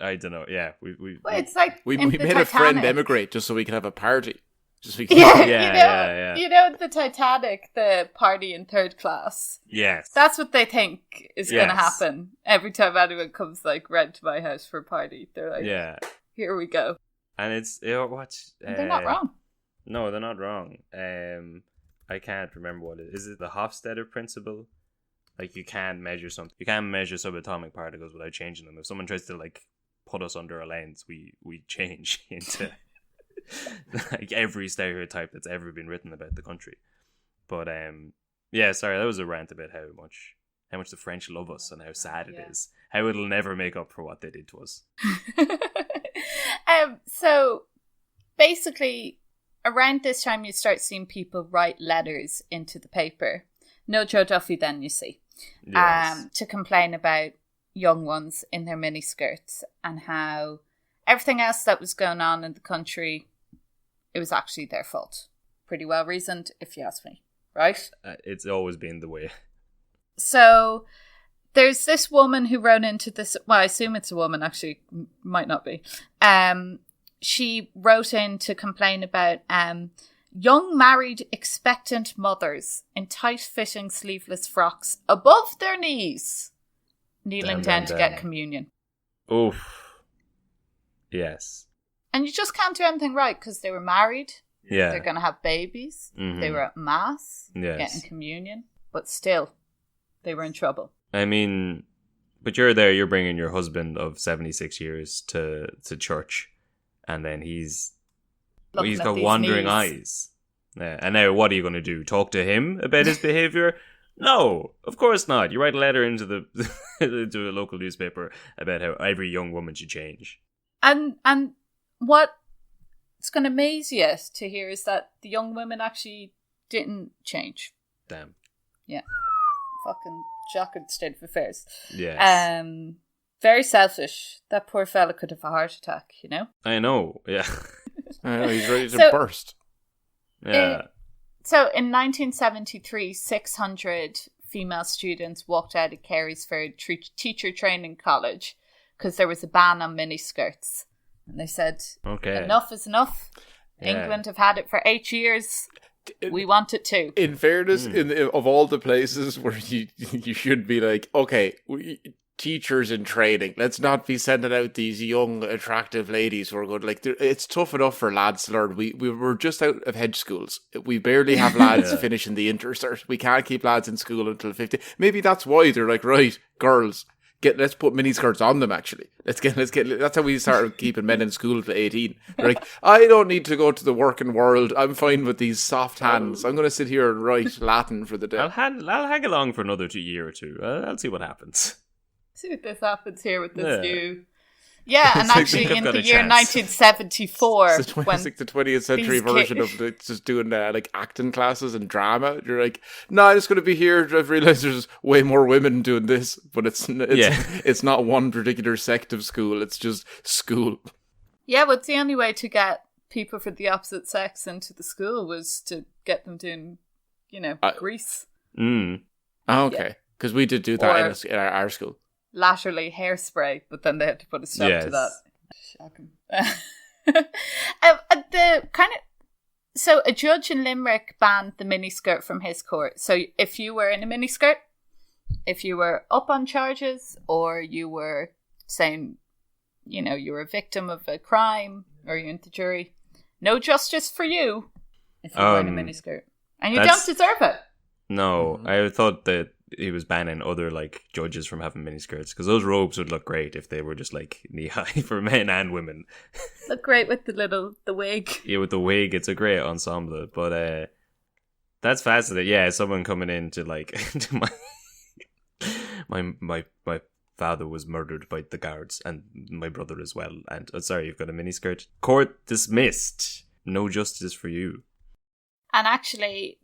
I don't know. Yeah, Well, it's like we made a friend emigrate just so we could have a party. Yeah. You know the Titanic, the party in third class. Yes, that's what they think is going to happen every time anyone comes like round to my house for a party. They're like, "Yeah, here we go." And it's they're not wrong. No, they're not wrong. I can't remember what it is. Is it the Hofstadter principle? Like you can't measure something. You can't measure subatomic particles without changing them. If someone tries to like put us under a lens, we change into. Like every stereotype that's ever been written about the country. But sorry, that was a rant about how much the French love us and how sad it is. How it'll never make up for what they did to us. So basically around this time you start seeing people write letters into the paper. No Joe Duffy then, you see. Yes. To complain about young ones in their miniskirts and how everything else that was going on in the country, it was actually their fault. Pretty well reasoned, if you ask me, right? It's always been the way. So there's this woman who wrote into this. Well, I assume it's a woman, actually, might not be. She wrote in to complain about young married expectant mothers in tight-fitting sleeveless frocks above their knees, kneeling down to get communion. Oof. Yes. And you just can't do anything right because they were married. Yeah. They're going to have babies. Mm-hmm. They were at mass, getting communion. But still, they were in trouble. I mean, but you're bringing your husband of 76 years to church, and then he's got wandering eyes. Yeah. And now what are you going to do? Talk to him about his behaviour? No, of course not. You write a letter into into a local newspaper about how every young woman should change. And what's going to amaze you to hear is that the young women actually didn't change. Damn. Yeah. Fucking shocking state of affairs. Yes. Very selfish. That poor fella could have a heart attack, you know? I know, yeah. I know, he's ready to burst. Yeah. So in 1973, 600 female students walked out of Carysford Teacher Training College because there was a ban on miniskirts. And they said, enough is enough. Yeah. England have had it for 8 years. We want it too. In fairness, of all the places where you should be like, okay, teachers in training, let's not be sending out these young, attractive ladies who are good. Like, it's tough enough for lads to learn. We were just out of hedge schools. We barely have lads finishing the intercert. We can't keep lads in school until 50. Maybe that's why they're like, right, girls, let's put miniskirts on them. Actually, let's get. That's how we started keeping men in school to 18. They're like, I don't need to go to the working world. I'm fine with these soft hands. I'm going to sit here and write Latin for the day. I'll hang along for another year or two. I'll see what happens. See what this happens here with this new. Yeah, and actually in the year chance. 1974, It's like the 20th century version of just doing like acting classes and drama. You're like, no, I'm just going to be here. I've realised there's way more women doing this, but it's not one particular sect of school. It's just school. Yeah, but the only way to get people for the opposite sex into the school was to get them doing, Grease. Okay, because we did do that in our school. Latterly hairspray, but then they had to put a stop to that. Shocking. So a judge in Limerick banned the miniskirt from his court. So if you were in a miniskirt, if you were up on charges, or you were saying, you were a victim of a crime, or you're in the jury, no justice for you if you were in a miniskirt. And you don't deserve it. No, I thought that he was banning other like judges from having miniskirts, because those robes would look great if they were just like knee high for men and women. Look great with the wig. Yeah, with the wig, it's a great ensemble. But that's fascinating. Yeah, someone coming in to like to my father was murdered by the guards, and my brother as well. And sorry, you've got a miniskirt. Court dismissed. No justice for you. And actually,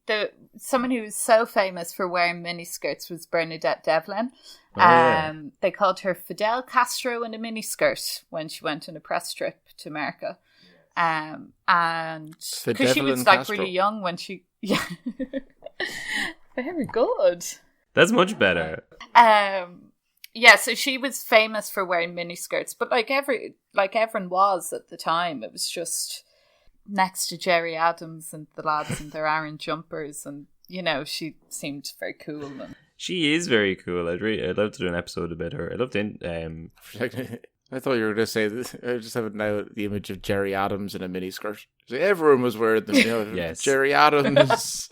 someone who was so famous for wearing miniskirts was Bernadette Devlin. They called her Fidel Castro in a miniskirt when she went on a press trip to America. And because she was like really young when she... Yeah. Very good. That's much better. Yeah, so she was famous for wearing miniskirts, but like everyone was at the time. It was just... next to Jerry Adams and the lads in their Aaron jumpers, and she seemed very cool. And she is very cool. I'd love to do an episode about her. I loved I thought you were going to say this. I just have now the image of Jerry Adams in a miniskirt. So everyone was wearing them. Yes, Jerry Adams.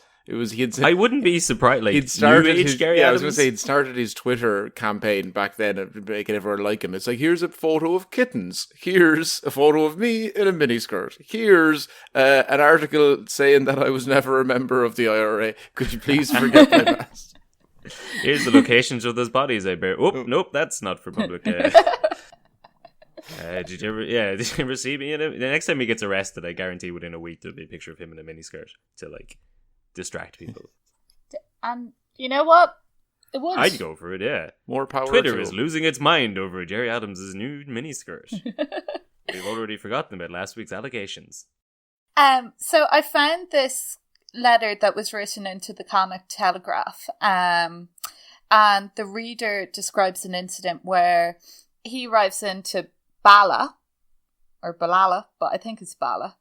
I wouldn't be surprised. Like, he'd started Gary Adams. I was going to say he'd started his Twitter campaign back then, making everyone like him. It's like, here's a photo of kittens. Here's a photo of me in a miniskirt. Here's an article saying that I was never a member of the IRA. Could you please forget my past? Here's the locations of those bodies I bear. Oh, nope, that's not for public. Did you ever see me in it? The next time he gets arrested, I guarantee within a week there'll be a picture of him in a miniskirt to like distract people. And you know what? It would. I'd go for it, yeah. More power. Twitter is losing its mind over Jerry Adams' new miniskirt. We've already forgotten about last week's allegations. So I found this letter that was written into the Connacht Telegraph. And the reader describes an incident where he arrives into Bala, or Balala, but I think it's Bala.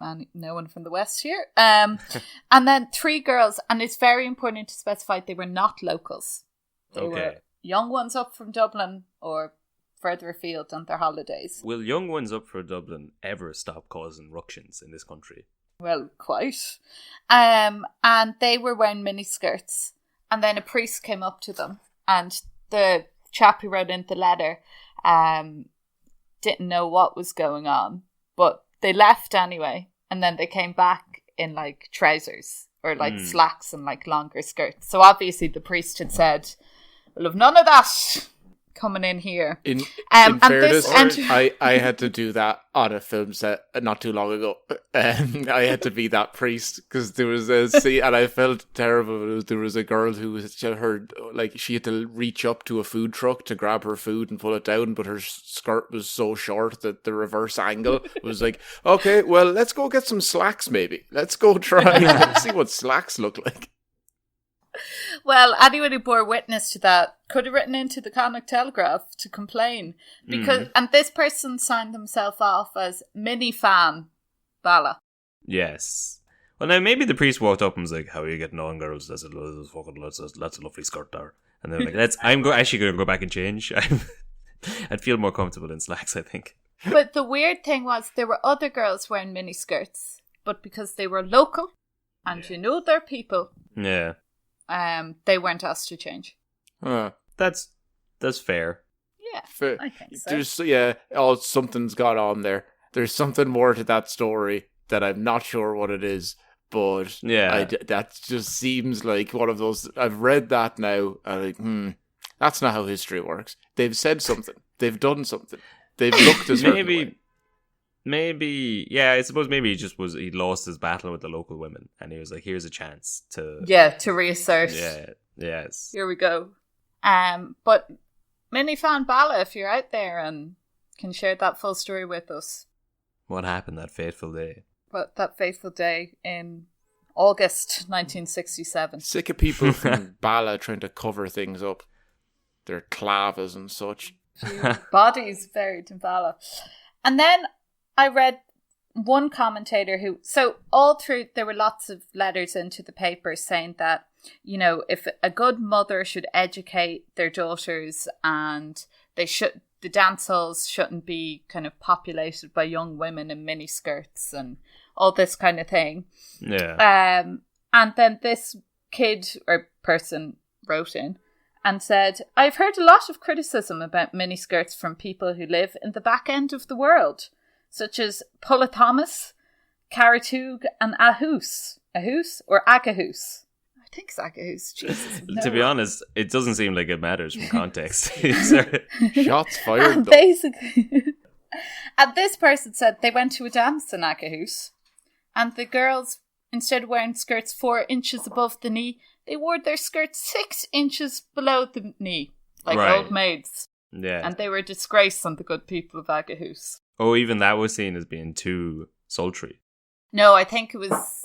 And no one from the West here. And then 3 girls, and it's very important to specify they were not locals. They were young ones up from Dublin or further afield on their holidays. Will young ones up for Dublin ever stop causing ructions in this country? Well, quite. And they were wearing miniskirts. And then a priest came up to them. And the chap who wrote in the letter didn't know what was going on. But they left anyway, and then they came back in like trousers or like slacks and like longer skirts. So obviously the priest had said, "We'll have none of that coming in here." In fairness, I had to do that on a film set not too long ago. I had to be that priest because there was a scene, and I felt terrible. There was a girl who was she had to reach up to a food truck to grab her food and pull it down, but her skirt was so short that the reverse angle was like, okay, well, let's go get some slacks. Maybe let's go try see what slacks look like. Well, anyone who bore witness to that could have written into the Connacht Telegraph to complain. Because and this person signed himself off as mini fan Bala. Yes. Well, now maybe the priest walked up and was like, "How are you getting on, girls? That's a lovely skirt there." And they're like, I'm actually going to go back and change. I'd feel more comfortable in slacks, I think. But the weird thing was there were other girls wearing mini skirts, but because they were local and they're people. Yeah. They weren't asked to change. That's That's fair. Yeah, I think so. There's something's got on there. There's something more to that story that I'm not sure what it is, but that just seems like one of those. I've read that now. I'm like, that's not how history works. They've said something. They've done something. They've looked a certain way. Maybe, I suppose maybe he lost his battle with the local women, and he was like, here's a chance to reassert. Yeah, yes. Here we go. But Minifan Bala, if you're out there and can share that full story with us. What happened that fateful day? That fateful day in August 1967. Sick of people from Bala trying to cover things up. Their clavas and such. Bodies buried in Bala. And then I read one commentator so all through, there were lots of letters into the paper saying that, if a good mother should educate their daughters, and the dance halls shouldn't be kind of populated by young women in miniskirts and all this kind of thing. Yeah. And then this kid or person wrote in and said, I've heard a lot of criticism about miniskirts from people who live in the back end of the world, such as Pulla Thomas, Caratoog, and Ahus. Ahus or Agahus? I think it's Agahus. Jesus. No. To be honest, it doesn't seem like it matters from context. Shots fired, and basically, and this person said they went to a dance in Agahus, and the girls, instead of wearing skirts 4 inches above the knee, they wore their skirts 6 inches below the knee, like old maids. Yeah. And they were a disgrace on the good people of Agahus. Oh, even that was seen as being too sultry. No, I think it was,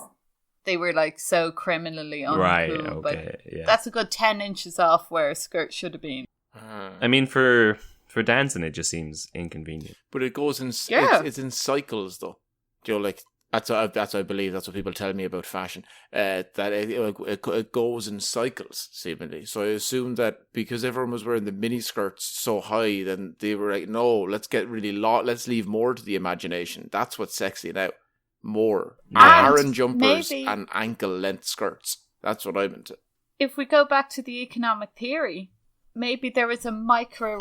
they were like so criminally uncool. Right, okay, but that's a good 10 inches off where a skirt should have been. I mean, for dancing, it just seems inconvenient. But it goes in, it's in cycles though. Like, that's I believe that's what people tell me about fashion. That it goes in cycles, seemingly. So I assume that because everyone was wearing the mini skirts so high, then they were like, no, let's leave more to the imagination. That's what's sexy now. More Aaron jumpers and ankle length skirts. That's what I'm into. If we go back to the economic theory, maybe there was a micro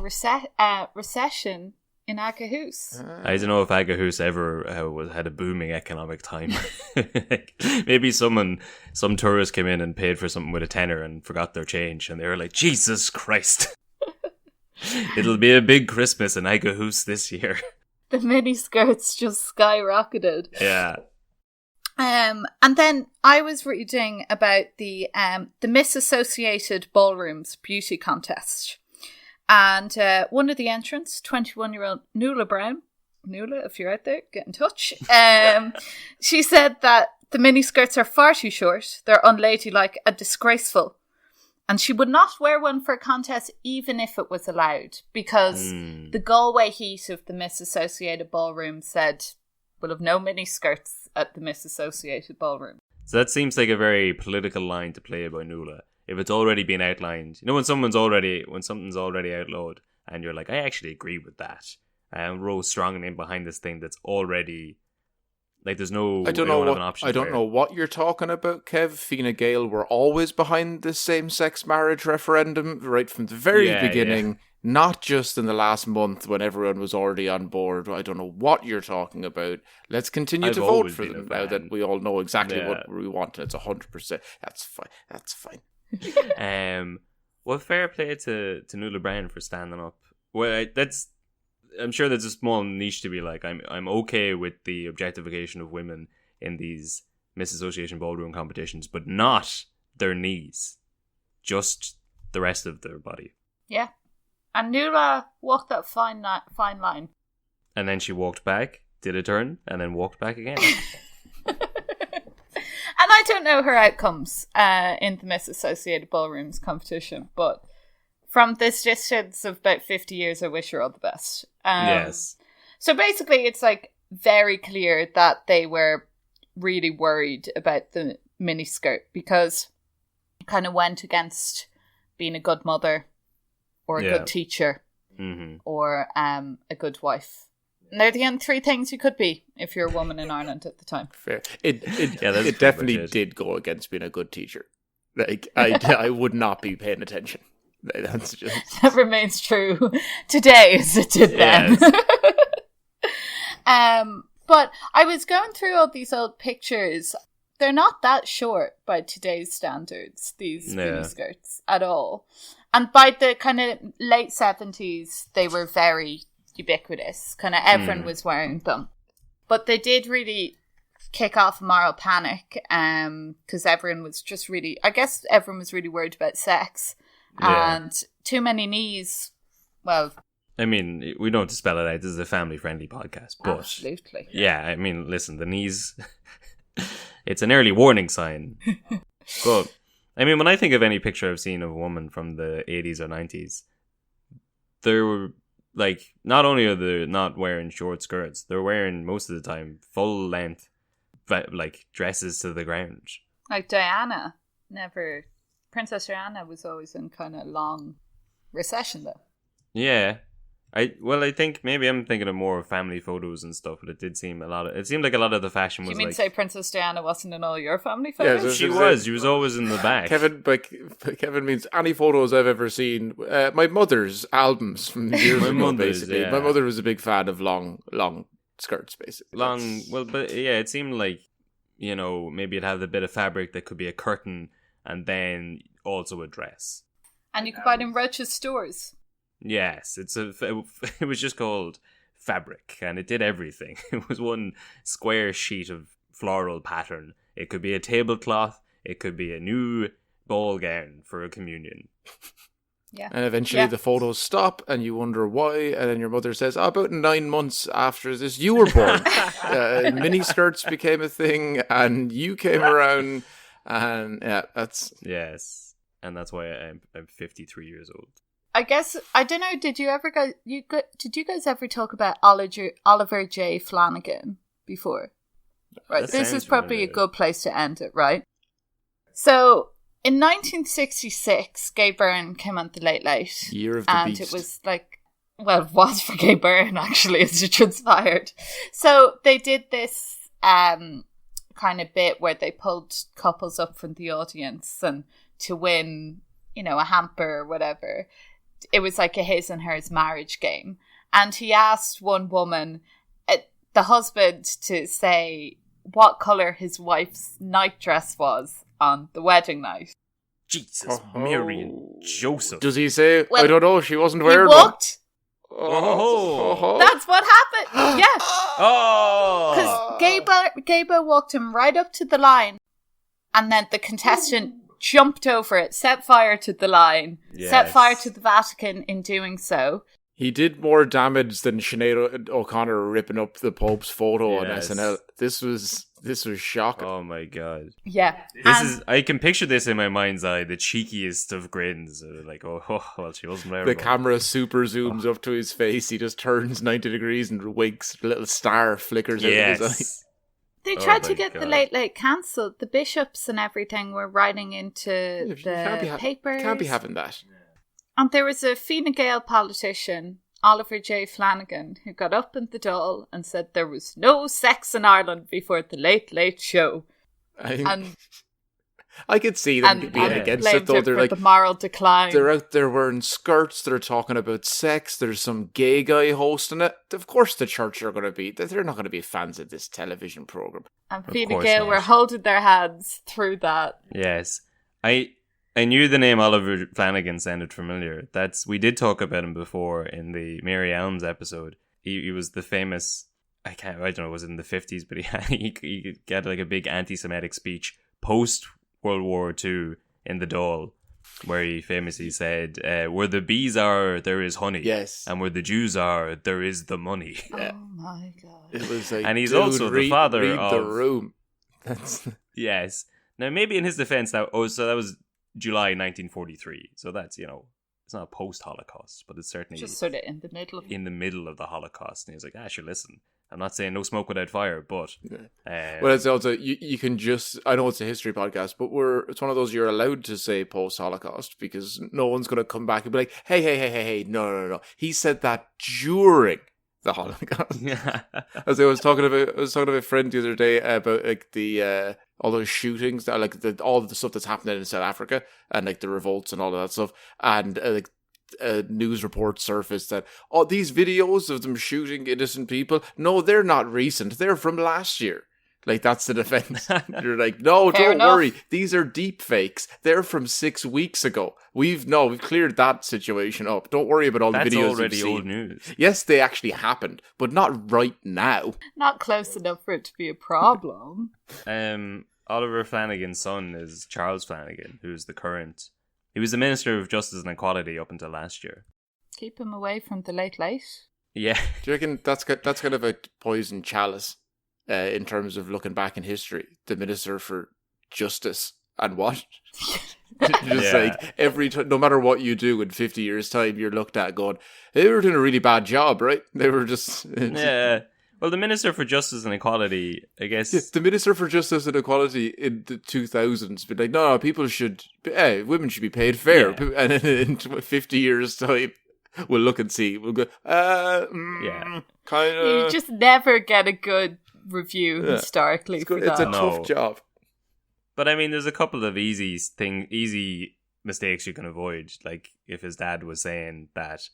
recession in Agahus. I don't know if Agahus ever had a booming economic time. Maybe some tourist came in and paid for something with a tenner and forgot their change, and they were like, Jesus Christ. It'll be a big Christmas in Agahus this year. The mini skirts just skyrocketed. Yeah. And then I was reading about the Miss Associated Ballrooms beauty contest. And one of the entrants, 21-year-old Nuala Brown, Nuala, if you're out there, get in touch. She said that the miniskirts are far too short, they're unladylike and disgraceful. And she would not wear one for a contest even if it was allowed, because the Galway heat of the Miss Associated Ballroom said, we'll have no miniskirts at the Miss Associated Ballroom. So that seems like a very political line to play by Nuala. If it's already been outlined, when something's already outlawed, and you're like, I actually agree with that. I'm real strong in behind this thing that's already, like, there's no. I don't know what you're talking about, Kev. Fine Gael were always behind this same-sex marriage referendum right from the very beginning. Not just in the last month when everyone was already on board. I don't know what you're talking about. Let's continue to vote for them now that we all know exactly what we want. It's 100%. That's fine. Well, fair play to Nuala Brown for standing up. Well, I'm sure there's a small niche to be like, I'm okay with the objectification of women in these Miss Association ballroom competitions, but not their knees, just the rest of their body. Yeah, and Nuala walked that fine line, and then she walked back, did a turn, and then walked back again. And I don't know her outcomes in the Miss Associated Ballrooms competition, but from this distance of about 50 years, I wish her all the best. Yes. So basically, it's like very clear that they were really worried about the miniskirt because it kind of went against being a good mother or a good teacher or a good wife. And they're the only 3 things you could be if you're a woman in Ireland at the time. Fair. It definitely did go against being a good teacher. Like I would not be paying attention. That's just... That remains true today as it did then. But I was going through all these old pictures. They're not that short by today's standards, these miniskirts, at all. And by the kind of late 70s, they were very ubiquitous. Kind of everyone was wearing them. But they did really kick off a moral panic because everyone was just really... I guess everyone was really worried about sex. Yeah. And too many knees, well... I mean, we don't have to spell it out. This is a family-friendly podcast. But absolutely. Yeah, I mean, listen, the knees... it's an early warning sign. But, I mean, when I think of any picture I've seen of a woman from the 80s or 90s, they were, like, not only are they not wearing short skirts, they're wearing, most of the time, full-length, like, dresses to the ground. Like Diana, never... Princess Diana was always in kind of long recession, though. Yeah. I think maybe I'm thinking of more family photos and stuff, but it did seem it seemed like a lot of the fashion was. You mean like, to say Princess Diana wasn't in all your family photos? Yeah, she was always in the back. Kevin means any photos I've ever seen. My mother's albums from years ago, basically. Yeah. My mother was a big fan of long skirts, basically. But yeah, it seemed like, you know, maybe it'd have a bit of fabric that could be a curtain and then also a dress. And you could buy it in Roach's stores. Yes, it was just called fabric, and it did everything. It was one square sheet of floral pattern. It could be a tablecloth. It could be a new ball gown for a communion. Yeah. And eventually the photos stop, and you wonder why. And then your mother says, about 9 months after this, you were born. Mini skirts became a thing, and you came around, and that's... Yes, and that's why I'm 53 years old. I guess, I don't know, did you guys ever talk about Oliver J. Flanagan before? Right, this is probably a good place to end it, right? So, in 1966, Gay Byrne came on The Late Late. Year of the Beast. And it was like, well, it was for Gay Byrne, actually, as it transpired. So, they did this kind of bit where they pulled couples up from the audience and to win, you know, a hamper or whatever. It was like a his and hers marriage game. And he asked one woman, the husband, to say what colour his wife's nightdress was on the wedding night. Jesus, Mary and Joseph. Does he say, well, I don't know, she wasn't wearing one? Oh. That's what happened. Yeah. Oh. Because Gabo walked him right up to the line, and then the contestant jumped over it, set fire to the line, set fire to the Vatican in doing so. He did more damage than Sinead O'Connor ripping up the Pope's photo on SNL. This was shocking. Oh my god. Yeah. I can picture this in my mind's eye, the cheekiest of grins. Like, well, she wasn't wearing the camera super zooms up to his face. He just turns 90 degrees and winks. A little star flickers out of his eye. They tried to get the Late Late cancelled. The bishops and everything were writing into the papers. Can't be having that. And there was a Fine Gael politician, Oliver J. Flanagan, who got up in the Dáil and said there was no sex in Ireland before the Late Late Show. I could see them being against it, though. They're like the moral decline. They're out there wearing skirts. They're talking about sex. There's some gay guy hosting it. Of course, the church are going to be. They're not going to be fans of this television program. And Fine Gael were holding their hands through that. Yes, I knew the name Oliver Flanagan sounded familiar. We did talk about him before in the Mary Elms episode. He was the famous. I don't know. Was it in the 50s? But he got like a big anti-Semitic speech post World War II in the Dáil, where he famously said, where the bees are, there is honey. Yes. And where the Jews are, there is the money. Oh my god. It was like, and he's also the father of... The Room. Yes. Now, maybe in his defense, so that was July 1943. So that's, it's not post-Holocaust, but it's certainly... just sort of in the middle. In the middle of the Holocaust. And he was like, sure, listen. I'm not saying no smoke without fire, but... well, it's also, you can just... I know it's a history podcast, but it's one of those you're allowed to say post-Holocaust, because no one's going to come back and be like, hey, no. He said that during the Holocaust. Yeah. As I was talking to a friend the other day about like the all those shootings, that, like all the stuff that's happening in South Africa, and like the revolts and all of that stuff, and like news reports surfaced that these videos of them shooting innocent people, no, they're not recent, they're from last year. Like, that's the defense. You're like, no, Fair don't enough. worry, these are deep fakes, they're from 6 weeks ago. We've cleared that situation up. Don't worry about all the That's videos already you've seen. old news. Yes, they actually happened, but not right now. Not close enough for it to be a problem. Oliver Flanagan's son is Charles Flanagan, who's the current. He was the Minister of Justice and Equality up until last year. Keep him away from the late. Yeah. Do you reckon that's kind of a poison chalice in terms of looking back in history? The Minister for Justice and what? Just like no matter what you do in 50 years' time, you're looked at going, they were doing a really bad job, right? They were just... Yeah. Well, the Minister for Justice and Equality, I guess... Yeah, the Minister for Justice and Equality in the 2000s be like, no, women should be paid fair. Yeah. And in 50 years' time, we'll look and see. We'll go, yeah. kind of... You just never get a good review historically for It's a that. tough job. But I mean, there's a couple of easy mistakes you can avoid. Like if his dad was saying that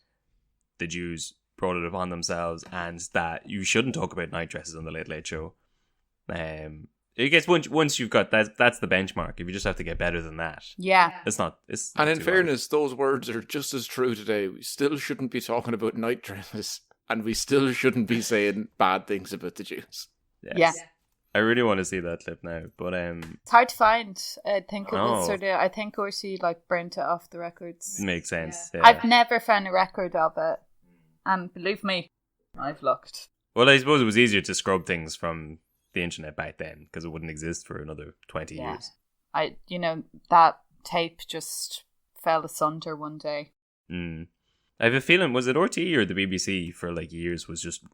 the Jews brought it upon themselves and that you shouldn't talk about night dresses on the Late Late Show. I guess once you've got that's the benchmark. If you just have to get better than that. Yeah. It's not And in too fairness, those words are just as true today. We still shouldn't be talking about night dresses, and we still shouldn't be saying bad things about the Jews. hard. Yeah. I really want to see that clip now, but It's hard to find. I think it was Oh. I think Orsi burnt it off the records. it makes sense. Yeah. I've never found a record of it. And believe me, I've looked. Well, I suppose it was easier to scrub things from the internet back then because it wouldn't exist for another 20 years. That tape just fell asunder one day. I have a feeling, was it RTE or the BBC for years was just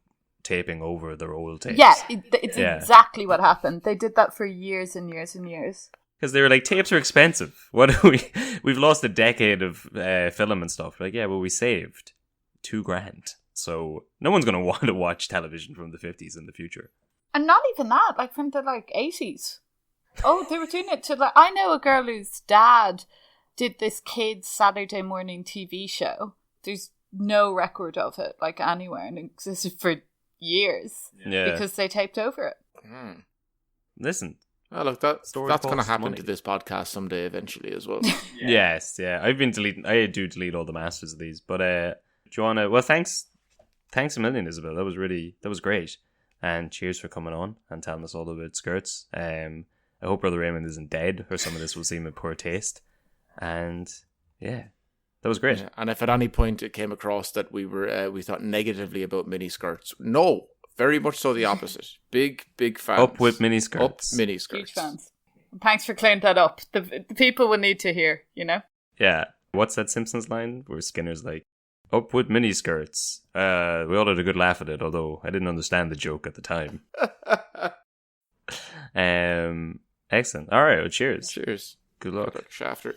taping over their old tapes? Yeah, it's Yeah. exactly what happened. They did that for years and years and years. Because they were like, tapes are expensive. What do we've lost a decade of film and stuff. Like, yeah, well, we saved $2,000. So no one's going to want to watch television from the 50s in the future. And not even that, from the 80s. Oh, they were doing it to I know a girl whose dad did this kids' Saturday morning TV show. There's no record of it anywhere, and it existed for years because they taped over it. Listen. Oh, look, that's going to costs happen money. to this podcast someday eventually as well. Yes, yeah. I've been deleting. I do delete all the masters of these, but do you want to? Well, thanks a million, Isabel. That was great, and cheers for coming on and telling us all about skirts. I hope Brother Raymond isn't dead, or some of this will seem in poor taste. And yeah, that was great. Yeah, and if at any point it came across that we thought negatively about miniskirts, no, very much so the opposite. Big fans. Up with miniskirts. Up miniskirts. Huge fans. Thanks for clearing that up. The people will need to hear, Yeah. What's that Simpsons line where Skinner's like, up with miniskirts? We all had a good laugh at it, although I didn't understand the joke at the time. Excellent. All right. Well, cheers. Cheers. Good luck. Shafter.